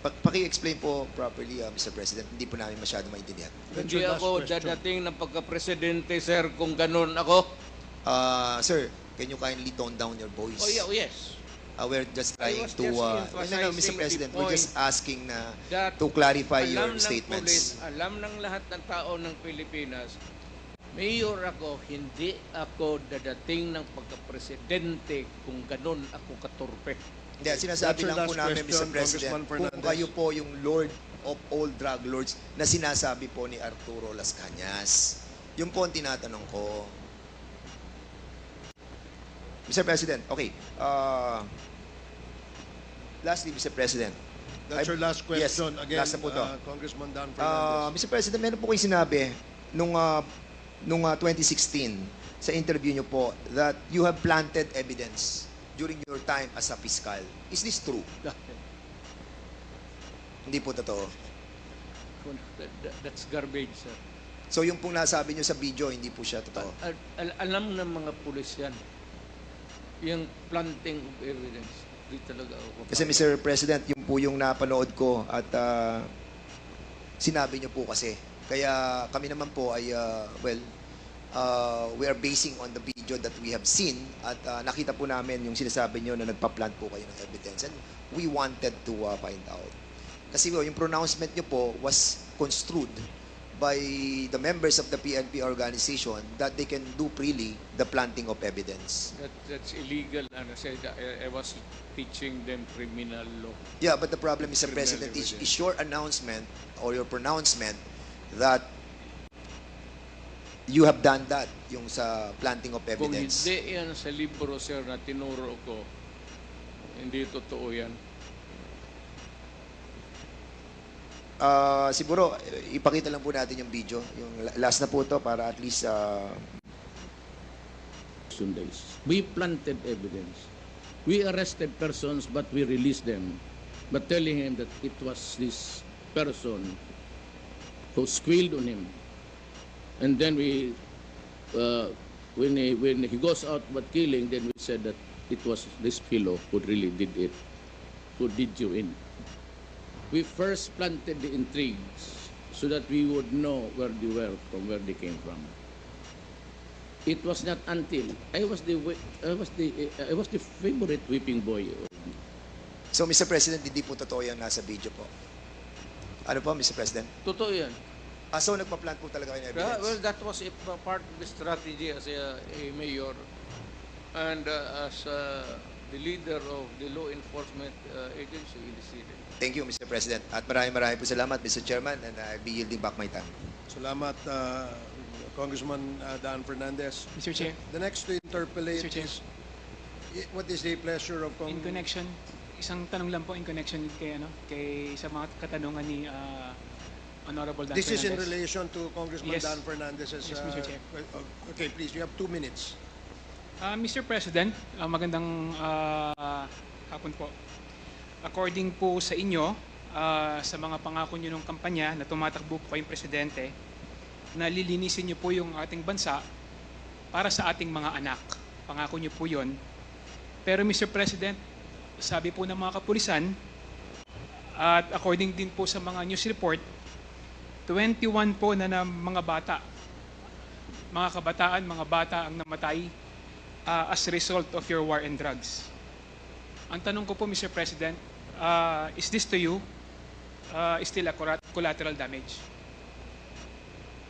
Paki-explain po properly, Mr. President. Hindi po namin masyado maintindihan. hindi ako dadating ng pagka-presidente, sir, kung gano'n ako. Sir, can you kindly tone down your voice? Oh, yeah, yes. We're just trying was to... just no, emphasizing Mr. President, the we're just point asking na that to clarify your alam ng statements. pulis, alam ng lahat ng tao ng Pilipinas, mayor ako, hindi ako dadating ng pagka-presidente kung ganun ako katurpe. Hindi, sinasabi That's your lang po last namin, Mr. question, President, Congressman kung Fernandez. kayo po yung Lord of all drug lords na sinasabi po ni Arturo Las Cañas. Yung po ang tinatanong ko. Mr. President, okay. Lastly, Mr. President. That's your last question. Yes, Again, last na po to. Congressman Dan Fernandez. Mr. President, meron po kayo sinabi nung 2016 sa interview nyo po that you have planted evidence during your time as a fiscal. Is this true? Hindi po totoo. That's garbage, sir. So yung pong nasabi nyo sa video, hindi po siya totoo. Alam ng mga pulis yan. Yung planting of evidence. Di talaga ako. Kasi Mr. President, yung po yung napanood ko at sinabi nyo po kasi. Kaya kami naman po ay, we are basing on the video that we have seen at nakita po namin yung sinasabi nyo na nagpa-plant po kayo ng evidence and we wanted to find out. Kasi yung pronouncement nyo po was construed by the members of the PNP organization that they can do freely the planting of evidence. That's illegal. And I said I was teaching them criminal law. Yeah, but the problem, Mr. Criminal President, is evidence. your announcement or your pronouncement that you have done that, yung sa planting of Kung evidence. hindi yan sa libro, sir, na tinuro ko, hindi totoo yan. Siguro, ipakita lang po natin yung video. Yung last na po to para at least days. We planted evidence. We arrested persons, but we released them. But telling him that it was this person who squealed on him. And then when he goes out but killing, then we said that it was this fellow who really did it, who did you in. We first planted the intrigues so that we would know where they were from, where they came from. It was not until I was the favorite whipping boy. So, Mr. President, hindi po totoo yung nasa video po. Ano po, Mr. President? Totoo yan. So, nagpa-plant po talaga kayo ng evidence? Well, that was a part of the strategy as a mayor and as the leader of the law enforcement agency in the city. Thank you, Mr. President. At maraming po salamat, Mr. Chairman, and I'll be yielding back my time. Salamat, Congressman Dan Fernandez. Mr. Chair, The next to interpolate Mr. Chair. is, what is the pleasure of in connection, isang tanong lang po in connection kay sa mga katanungan ni Honorable Dan This is in Fernandez. relation to Congressman Yes. Dan Fernandez's... Yes, Mr. Chair. Okay, please, you have 2 minutes. Mr. President, magandang hapon po. According po sa inyo, sa mga pangako nyo ng kampanya na tumatakbo po kayong presidente, na lilinisin nyo po yung ating bansa para sa ating mga anak. Pangako nyo po yun. Pero Mr. President, sabi po ng mga kapulisan, at according din po sa mga news report, 21 po na mga bata, mga kabataan, mga bata ang namatay as a result of your war and drugs. Ang tanong ko po, Mr. President, is this to you still a collateral damage?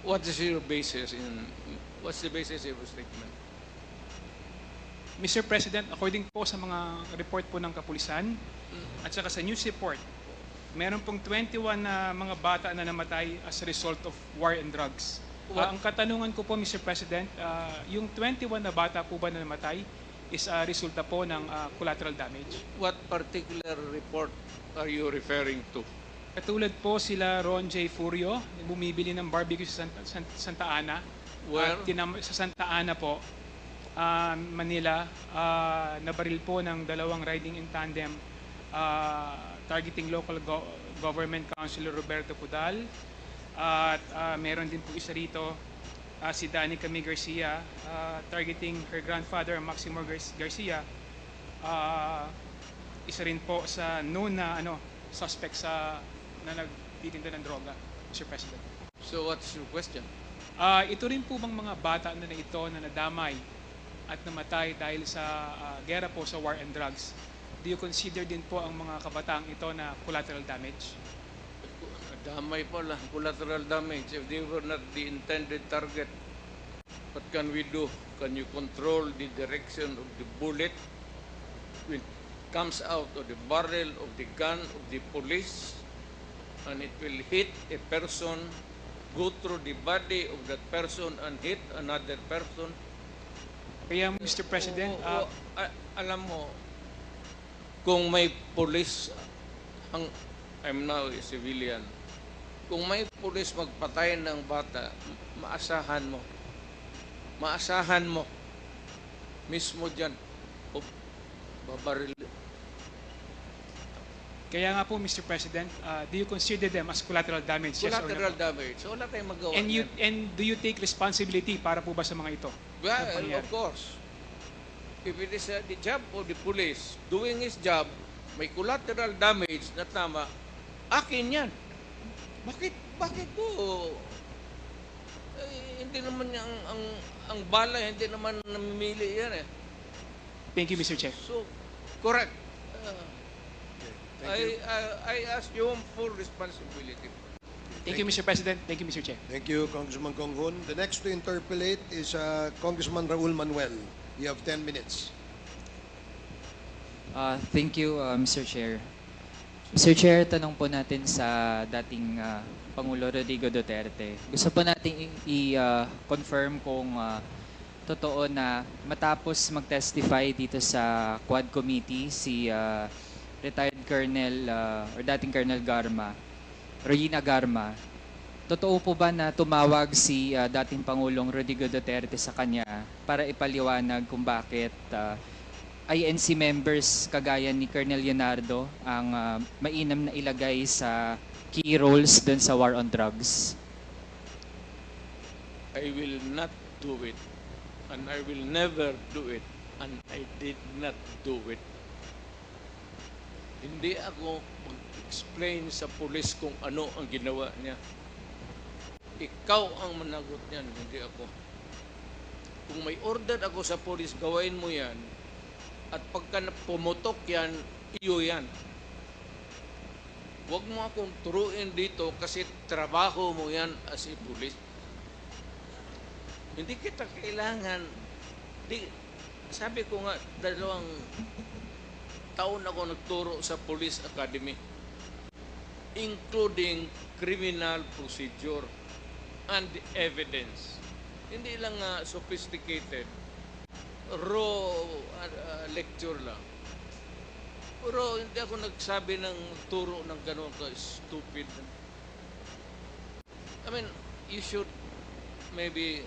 What's the basis of your statement? Mr. President, according po sa mga report po ng kapulisan at saka sa news report, meron pong 21 na mga bata na namatay as a result of war and drugs. Ang katanungan ko po, Mr. President, yung 21 na bata po ba na namatay is resulta po ng collateral damage? What particular report are you referring to? Katulad po sila Ron J. Furio, bumibili ng barbecue sa Santa Ana. Where? Sa Santa Ana po, Manila, nabaril po ng dalawang riding in tandem targeting local government councilor Roberto Pudal. At meron din po isa rito, si Danny Camille Garcia, targeting her grandfather, Maximo Garcia. Isa rin po sa known na suspect na nagtitinda ng droga, Mr. President. So what's your question? Ito rin po bang mga bata na ito na nadamay at namatay dahil sa gera po sa war and drugs, do you consider din po ang mga kabataang ito na collateral damage? Damay pala, collateral damage. If they were not the intended target, what can we do? Can you control the direction of the bullet when it comes out of the barrel of the gun of the police and it will hit a person, go through the body of that person and hit another person? Kaya Mr. President, alam mo, kung may police, I'm now a civilian, kung may police magpatay ng bata, maasahan mo, mismo dyan, babaril. kaya nga po Mr. President, do you consider them as collateral damage? Collateral damage. So wala tayong magawa. And do you take responsibility para po ba sa mga ito? Well, of course. If it is the job of the police doing his job, may collateral damage na tama, akin yan. Bakit po? Hindi naman ang bala, hindi naman namimili yan eh. Thank you, Mr. Chair. So, correct. I ask you for responsibility. Thank you, Mr. President. Thank you, Mr. Chair. Thank you, Congressman Conghon. The next to interpolate is Congressman Raul Manuel. You have 10 minutes. Thank you, Mr. Chair. Mr. Chair, tanong po natin sa dating Pangulo Rodrigo Duterte. Gusto po natin i-confirm kung totoo na matapos mag-testify dito sa Quad Committee si retired Colonel or dating Colonel Regina Garma, totoo po ba na tumawag si dating Pangulong Rodrigo Duterte sa kanya para ipaliwanag kung bakit INC members kagaya ni Colonel Leonardo ang mainam na ilagay sa key roles dun sa war on drugs? I will not do it. And I will never do it. And I did not do it. Hindi ako mag-explain sa pulis kung ano ang ginawa niya. Ikaw ang managot niyan, hindi ako. Kung may order ako sa pulis, gawain mo yan. At pagka pumutok yan, iyo yan. Huwag mo akong turuin dito kasi trabaho mo yan as a pulis. Hindi kita kailangan. Sabi ko nga, 2 taon ako nagturo sa Police Academy, including criminal procedure and evidence. Hindi lang sophisticated, raw lecture lang. Pero hindi ako nagsabi ng turo ng gano'n ka stupid. I mean, you should maybe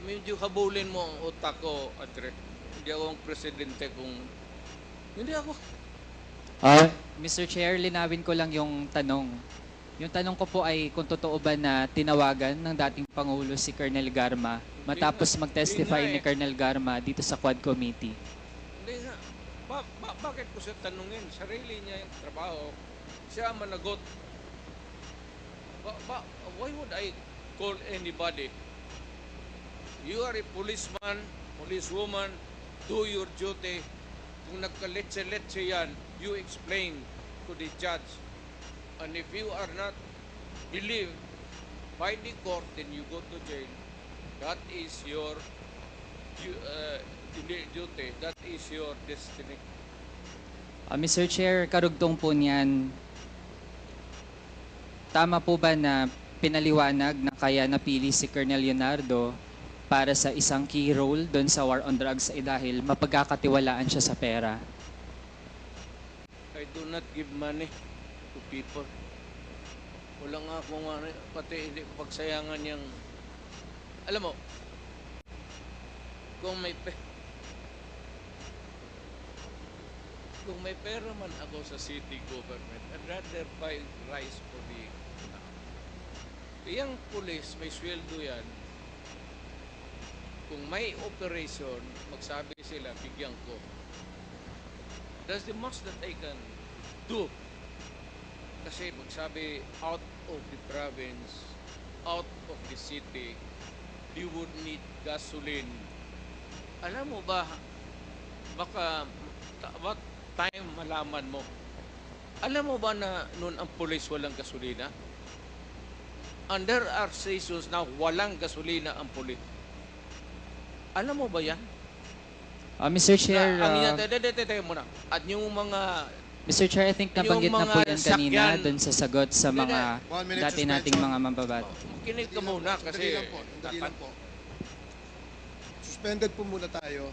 medyo habulin mo ang utak ko, Andre. Hindi ako ang presidente kung hindi ako. Mr. Chair, linawin ko lang yung tanong. Yung tanong ko po ay kung totoo ba na tinawagan ng dating Pangulo si Colonel Garma matapos mag-testify ni Colonel Garma dito sa Quad Committee. Hindi nga. Bakit ko siya tanungin? Sarili niya yung trabaho. Siya ang managot. Why would I call anybody? You are a policeman, policewoman, do your duty. Kung nagkaletse-letse yan, you explain to the judge. And if you are not believed by the court, then you go to jail. That is your duty. That is your destiny. Mr. Chair, karugtong po niyan, tama po ba na pinaliwanag na kaya napili si Colonel Leonardo para sa isang key role doon sa war on drugs ay dahil mapagkakatiwalaan siya sa pera? I do not give money to people. Wala nga akong pati hindi ko pagsayangan yung, alam mo, kung may pera man ako sa city government, I'd rather buy rice for the yung police, may sweldo yan. Kung may operation, magsabi sila, bigyan ko. That's the most that I can do. Kasi magsabi, out of the province, out of the city, you would need gasoline. Alam mo ba, baka, what time malaman mo? Alam mo ba na noon ang police walang gasolina? And there are seasons na walang gasolina ang police. Alam mo ba yan? Mr. Chair, muna. At yung mga Mr. Chair, I think nabanggit na po yan kanina doon sa sagot sa mga 1 minute dati nating mga mambabato. kinig ka muna kasi Dali lang po. Suspended po muna tayo.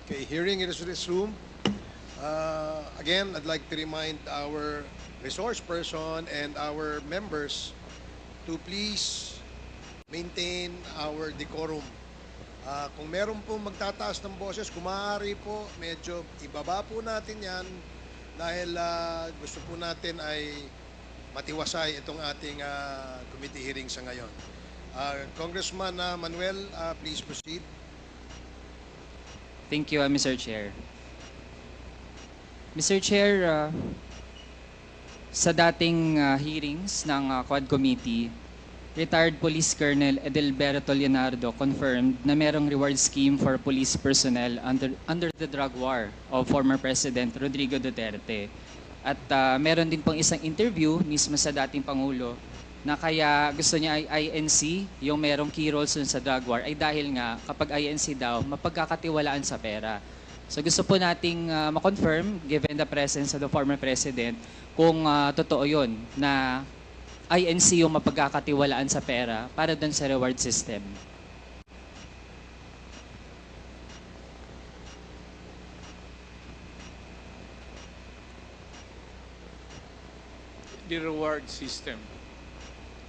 Okay, hearing is resumed. Again, I'd like to remind our resource person and our members to please maintain our decorum. Kung meron po magtataas ng boses, kung maaari po, medyo ibaba po natin yan dahil gusto po natin ay matiwasay itong ating committee hearing sa ngayon. Congressman Manuel, please proceed. Thank you, Mr. Chair. Mr. Chair, sa dating hearings ng Quad Committee, retired Police Colonel Edelberto Leonardo confirmed na merong reward scheme for police personnel under the drug war of former President Rodrigo Duterte. At meron din pong isang interview mismo sa dating Pangulo na kaya gusto niya ay INC, yung merong key roles dun sa drug war, ay dahil nga kapag INC daw, mapagkakatiwalaan sa pera. So gusto po nating ma-confirm, given the presence of the former President, kung totoo yun, na INC yung mapagkakatiwalaan sa pera para dun sa reward system. The reward system.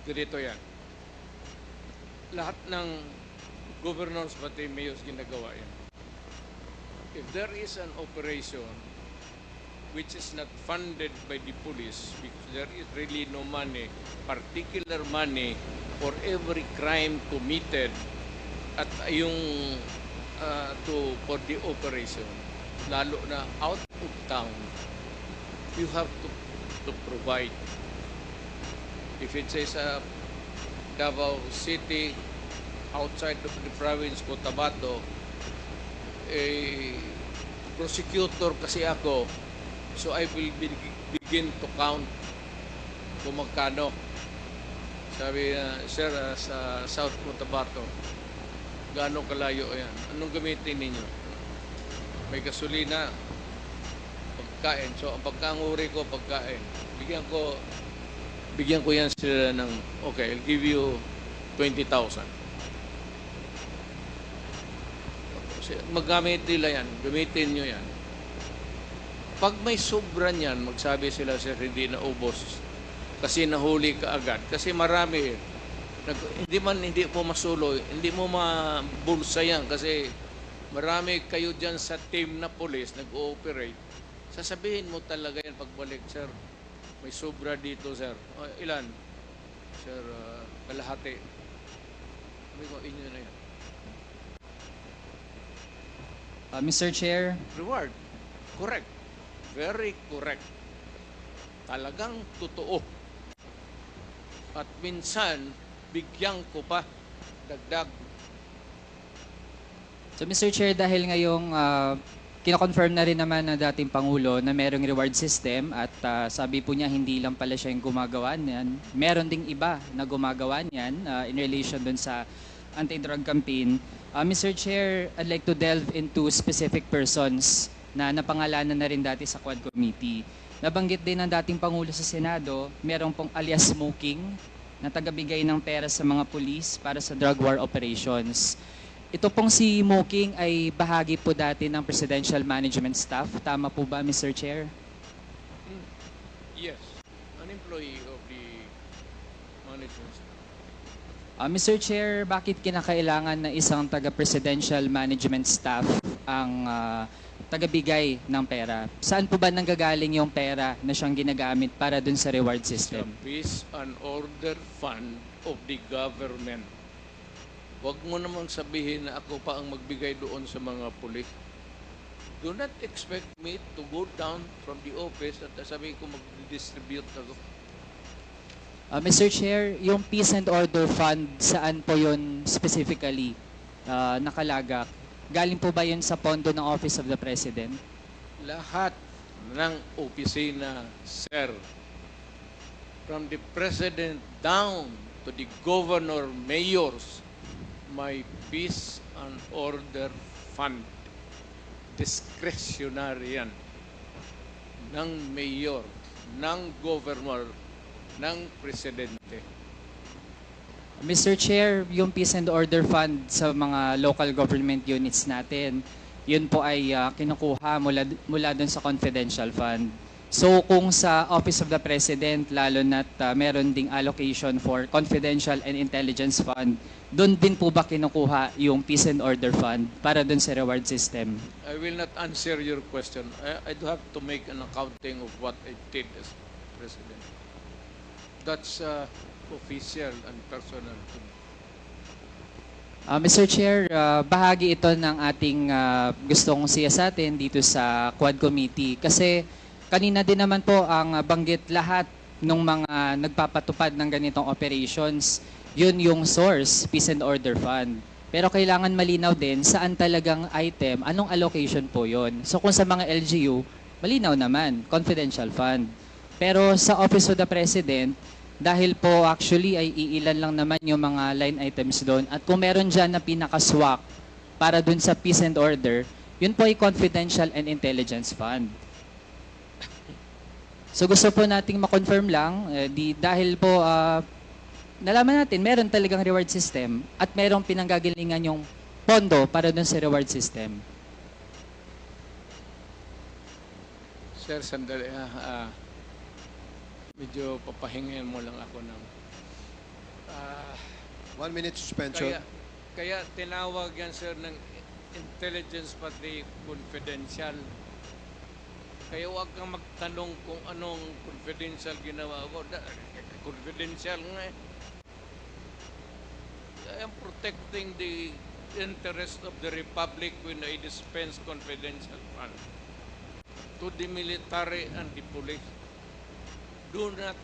Ganito yan. Lahat ng governors pati mayors ginagawa yan. If there is an operation which is not funded by the police because there is really no money, particular money for every crime committed at yung for the operation, lalo na out of town, you have to provide. If it says Davao City, outside of the province, Cotabato, prosecutor kasi ako, so I will begin to count kung magkano. Sabi sir, sa South Cotabato, gaano kalayo yan? Anong gamitin ninyo? May gasolina, pagkain. So, ang pagkanguri ko, pagkain. Bigyan ko yan sila ng, okay, I'll give you 20,000. Magamit nila yan, gamitin nyo yan. Pag may sobra niyan, magsabi sila, sir, hindi na ubos. Kasi nahuli ka agad. Kasi marami. Hindi mo masuloy, hindi mo mabulsa yan. Kasi marami kayo dyan sa team na police, nag-ooperate. Sasabihin mo talaga yan pagbalik, sir. May sobra dito, sir. Ilan? Sir, kalahati. Sabi ko, inyo na yan. Mr. Chair, Reward. Correct. Very correct. Talagang totoo. At minsan, bigyan ko pa dagdag. so Mr. Chair, dahil ngayong kino-confirm na rin naman ng dating Pangulo na merong reward system at sabi po niya hindi lang pala siya yung gumagawa niyan. Meron ding iba na gumagawa niyan in relation dun sa anti-drug campaign. Mr. Chair, I'd like to delve into specific persons na napangalanan na rin dati sa Quad Committee. Nabanggit din ng dating Pangulo sa Senado, merong pong alias Smoking na tagabigay ng pera sa mga pulis para sa drug war operations. Ito pong si Smoking ay bahagi po dati ng Presidential Management Staff. Tama po ba, Mr. Chair? Yes. An employee of the management staff. Mr. Chair, bakit kinakailangan na isang taga-presidential management staff ang tagabigay ng pera? Saan po ba nanggagaling yung pera na siyang ginagamit para dun sa reward The system? Peace and Order Fund of the government. Huwag mo namang sabihin na ako pa ang magbigay doon sa mga pulis. Do not expect me to go down from the office at sabihin ko mag-distribute ako. Mr. Chair, yung Peace and Order Fund, saan po yun specifically nakalagak? Galing po ba yun sa pondo ng Office of the President? Lahat ng opisina, sir, from the President down to the Governor, Mayors, may Peace and Order Fund. Discretionary yan. Ng Mayor, ng Governor, ng Presidente. Mr. Chair, yung Peace and Order Fund sa mga local government units natin, yun po ay kinukuha mula dun sa confidential fund. So kung sa Office of the President, lalo na't meron ding allocation for confidential and intelligence fund, dun din po ba kinukuha yung Peace and Order Fund para dun sa reward system? I will not answer your question. I do have to make an accounting of what I did as President. That's official and personal to me. Mr. Chair, bahagi ito ng ating gustong siyasatin dito sa Quad Committee kasi kanina din naman po ang banggit lahat ng mga nagpapatupad ng ganitong operations. Yun yung source, Peace and Order Fund. Pero kailangan malinaw din saan talagang item, anong allocation po yun. So kung sa mga LGU, malinaw naman, confidential fund. Pero sa Office of the President, dahil po actually ay iilan lang naman yung mga line items doon. At kung meron dyan na pinakaswak para doon sa Peace and Order, yun po ay Confidential and Intelligence Fund. So gusto po nating ma-confirm lang, dahil po nalaman natin meron talagang reward system at merong pinanggagalingan yung pondo para doon sa reward system. Sir, sandali. Medyo papahingin mo lang ako ng... 1 minute suspension. Kaya tinawag yan, sir, ng intelligence pati confidential. Kaya huwag kang magtanong kung anong confidential ginawa ko. Confidential nga eh. I am protecting the interest of the Republic when I dispense confidential funds to the military and the police. Do not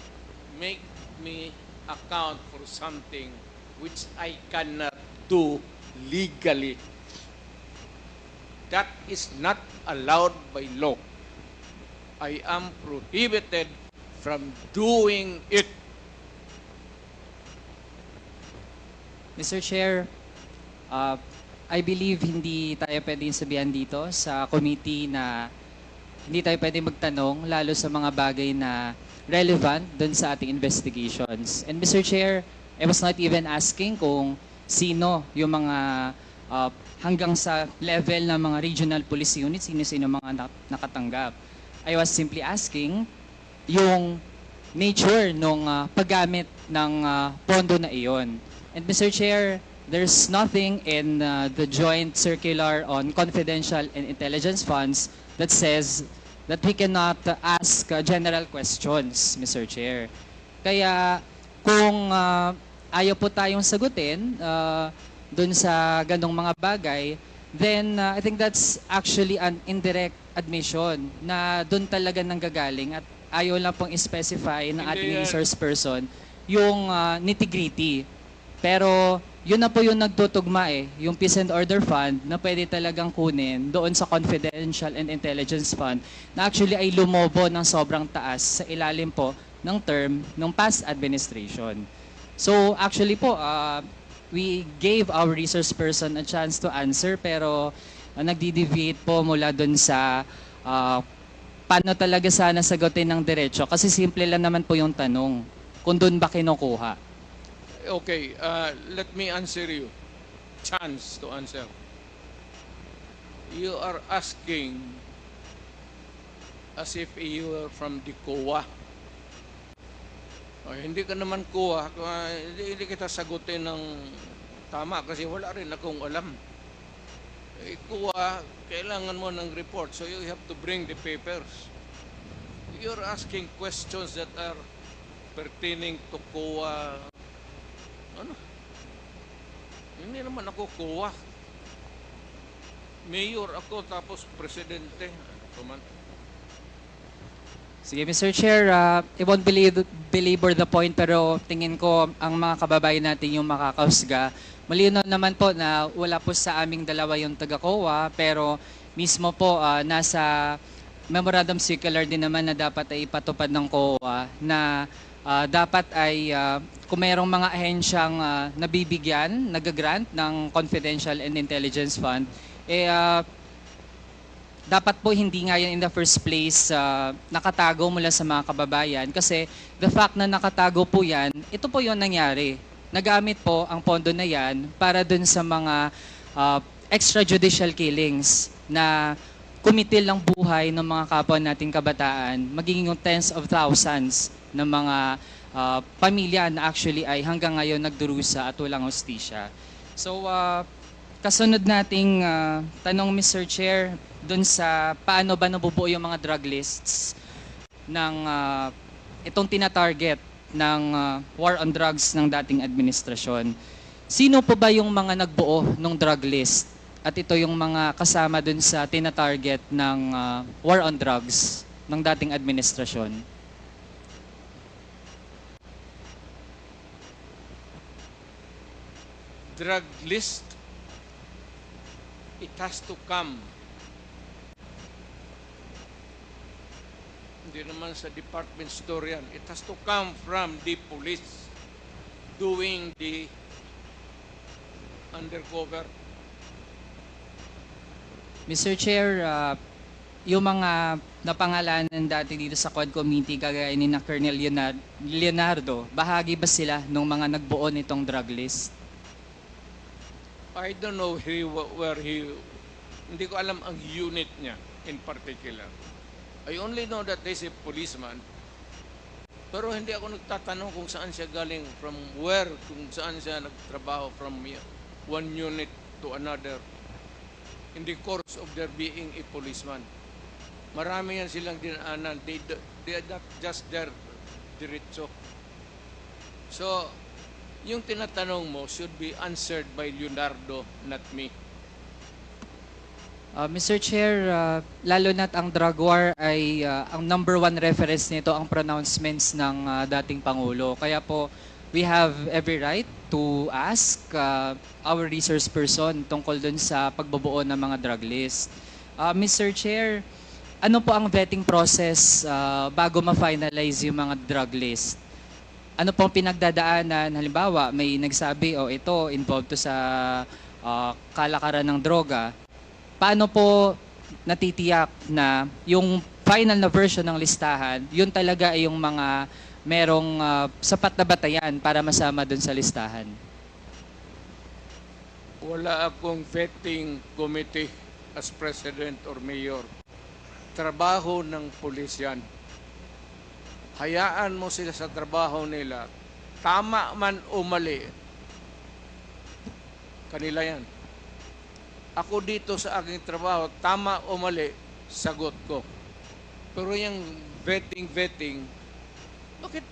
make me account for something which I cannot do legally. That is not allowed by law. I am prohibited from doing it. Mr. Chair, I believe hindi tayo pwedeng sabihan dito sa committee na hindi tayo pwedeng magtanong lalo sa mga bagay na relevant dun sa ating investigations. And Mr. Chair, I was not even asking kung sino yung mga hanggang sa level ng mga regional police units, sino mga nakatanggap. I was simply asking yung nature ng paggamit ng pondo na iyon. And Mr. Chair, there's nothing in the joint circular on confidential and intelligence funds that says that we cannot ask general questions, Mr. Chair. Kaya kung ayaw po tayong sagutin dun sa ganong mga bagay, then I think that's actually an indirect admission na dun talaga nanggagaling at ayaw lang pong specify ng ating resource person yung nitty-gritty. Pero yun na po yung nagtutugma yung Peace and Order Fund na pwede talagang kunin doon sa Confidential and Intelligence Fund na actually ay lumobo ng sobrang taas sa ilalim po ng term ng past administration. So actually po, we gave our resource person a chance to answer pero nagdi-deviate po mula doon sa paano talaga sana sagutin ng diretso kasi simple lang naman po yung tanong kung doon ba kinukuha. Okay, let me answer you. Chance to answer. You are asking as if you were from the COA. Hindi ka naman COA. Hindi kita sagutin ng tama kasi wala rin akong alam. COA, kailangan mo ng report so you have to bring the papers. You're asking questions that are pertaining to COA. Ano? Hindi naman ako COA. Mayor ako tapos presidente. Sige, Mr. Chair, I won't belabor the point pero tingin ko ang mga kababayan natin yung makakausga. Malinaw naman po na wala po sa aming dalawa yung taga-COA pero mismo po nasa memorandum circular din naman na dapat ay ipatupad ng COA na dapat ay kung mayroong mga ahensyang nabibigyan, nagagrant ng Confidential and Intelligence Fund, dapat po hindi nga yan in the first place nakatago mula sa mga kababayan kasi the fact na nakatago po yan, ito po yung nangyari. Nagamit po ang pondo na yan para dun sa mga extrajudicial killings na kumitil ng buhay ng mga kapwa nating kabataan, magiging yung tens of thousands ng mga pamilya na actually ay hanggang ngayon nagdurusa at walang hustisya. So, kasunod nating tanong, Mr. Chair, dun sa paano ba nabubuo yung mga drug lists ng itong tinatarget ng war on drugs ng dating administrasyon. Sino po ba yung mga nagbuo ng drug list? At ito yung mga kasama dun sa tina-target ng war on drugs ng dating administrasyon. Drug list, it has to come. Hindi naman sa department store yan. It has to come from the police doing the undercover. Mr. Chair, yung mga napangalanan dati dito sa Quad Committee kagaya ni na Colonel Leonardo, bahagi ba sila ng mga nagbuo nitong drug list? I don't know hindi ko alam ang unit niya in particular. I only know that there's a policeman. Pero hindi ako nagtatanong kung saan siya galing, from where, kung saan siya nagtrabaho from one unit to another in the course of their being a policeman. Marami yan silang dinaanan. They are not just there diretso. So, yung tinatanong mo should be answered by Leonardo, not me. Mr. Chair, lalo na't ang drug war ay ang number one reference nito ang pronouncements ng dating Pangulo. Kaya po, we have every right to ask our resource person tungkol dun sa pagbubuo ng mga drug list. Mr. Chair, ano po ang vetting process bago ma-finalize yung mga drug list? Ano pong pinagdadaanan? Halimbawa, may nagsabi, ito, involved to sa kalakaran ng droga. Paano po natitiyak na yung final na version ng listahan, yun talaga ay yung mga merong sapat na batayan para masama dun sa listahan? Wala akong vetting committee as president or mayor. Trabaho ng pulis yan. Hayaan mo sila sa trabaho nila. Tama man o mali, kanila yan. Ako dito sa aking trabaho, tama o mali, sagot ko. Pero yung vetting, bakit?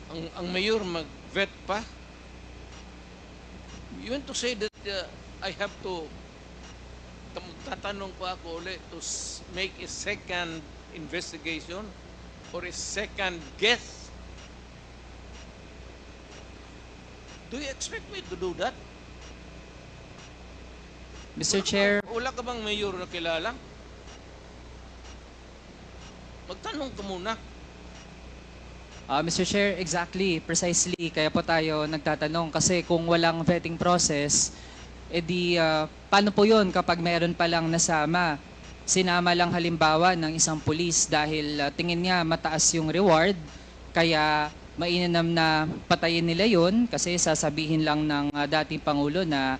Ang mayor mag-vet pa? You want to say that I have to, tatanong pa ako ulit to make a second investigation or a second guess? Do you expect me to do that? Mr. Chair, Wala ka bang mayor na kilala? Magtanong ka muna. Mr. Chair, exactly, precisely. Kaya po tayo nagtatanong kasi kung walang vetting process, edi paano po yun kapag meron palang nasama? Sinama lang halimbawa ng isang pulis dahil tingin niya mataas yung reward, kaya mainam na patayin nila yun kasi sasabihin lang ng dating Pangulo na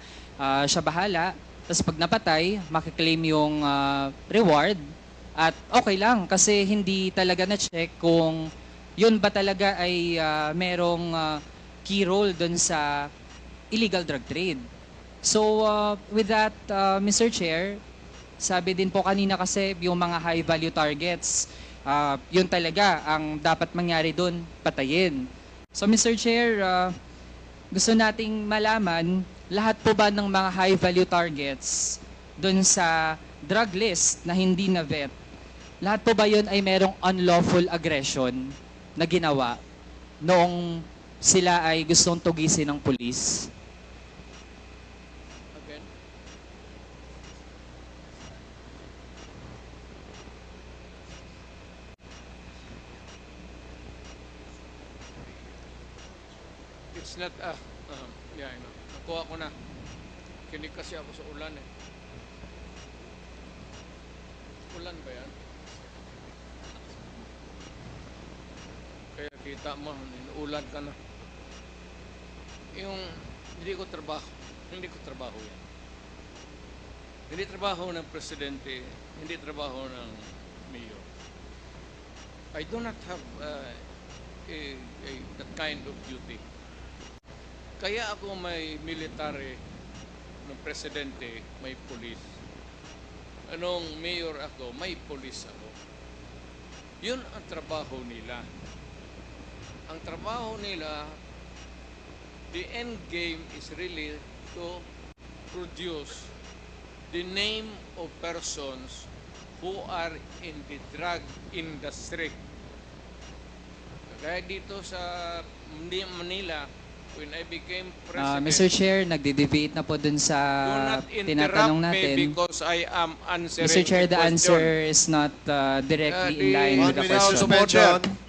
siya bahala. Tapos pag napatay, makiklaim yung reward at okay lang kasi hindi talaga na-check kung yun ba talaga ay merong key role dun sa illegal drug trade. So with that, Mr. Chair, sabi din po kanina kasi yung mga high value targets, yun talaga ang dapat mangyari dun, patayin. So Mr. Chair, gusto nating malaman, lahat po ba ng mga high value targets dun sa drug list na hindi na vet, lahat po ba yun ay merong unlawful aggression na ginawa noong sila ay gustong tugisin ng pulis? Again? It's not, yeah, I know. Nakuha ko na. Kinig kasi ako sa ulan eh. Ulan ba yan? Kaya kita mo, ulan ka na. Yung, hindi ko trabaho yan. Hindi trabaho ng presidente, hindi trabaho ng mayor. I do not have that kind of duty. Kaya ako may military, ng presidente, may police. Anong mayor ako, may police ako. Yun ang trabaho nila. Ang trabaho nila, the end game is really to produce the name of persons who are in the drug industry. Kaya dito sa Manila, when I became president, Mr. Chair, nagde-debate na po dun sa do not tinatanong interrupt me natin. because I am answering Mr. Chair, the the question. answer is not directly in line One with the minute question. suspension.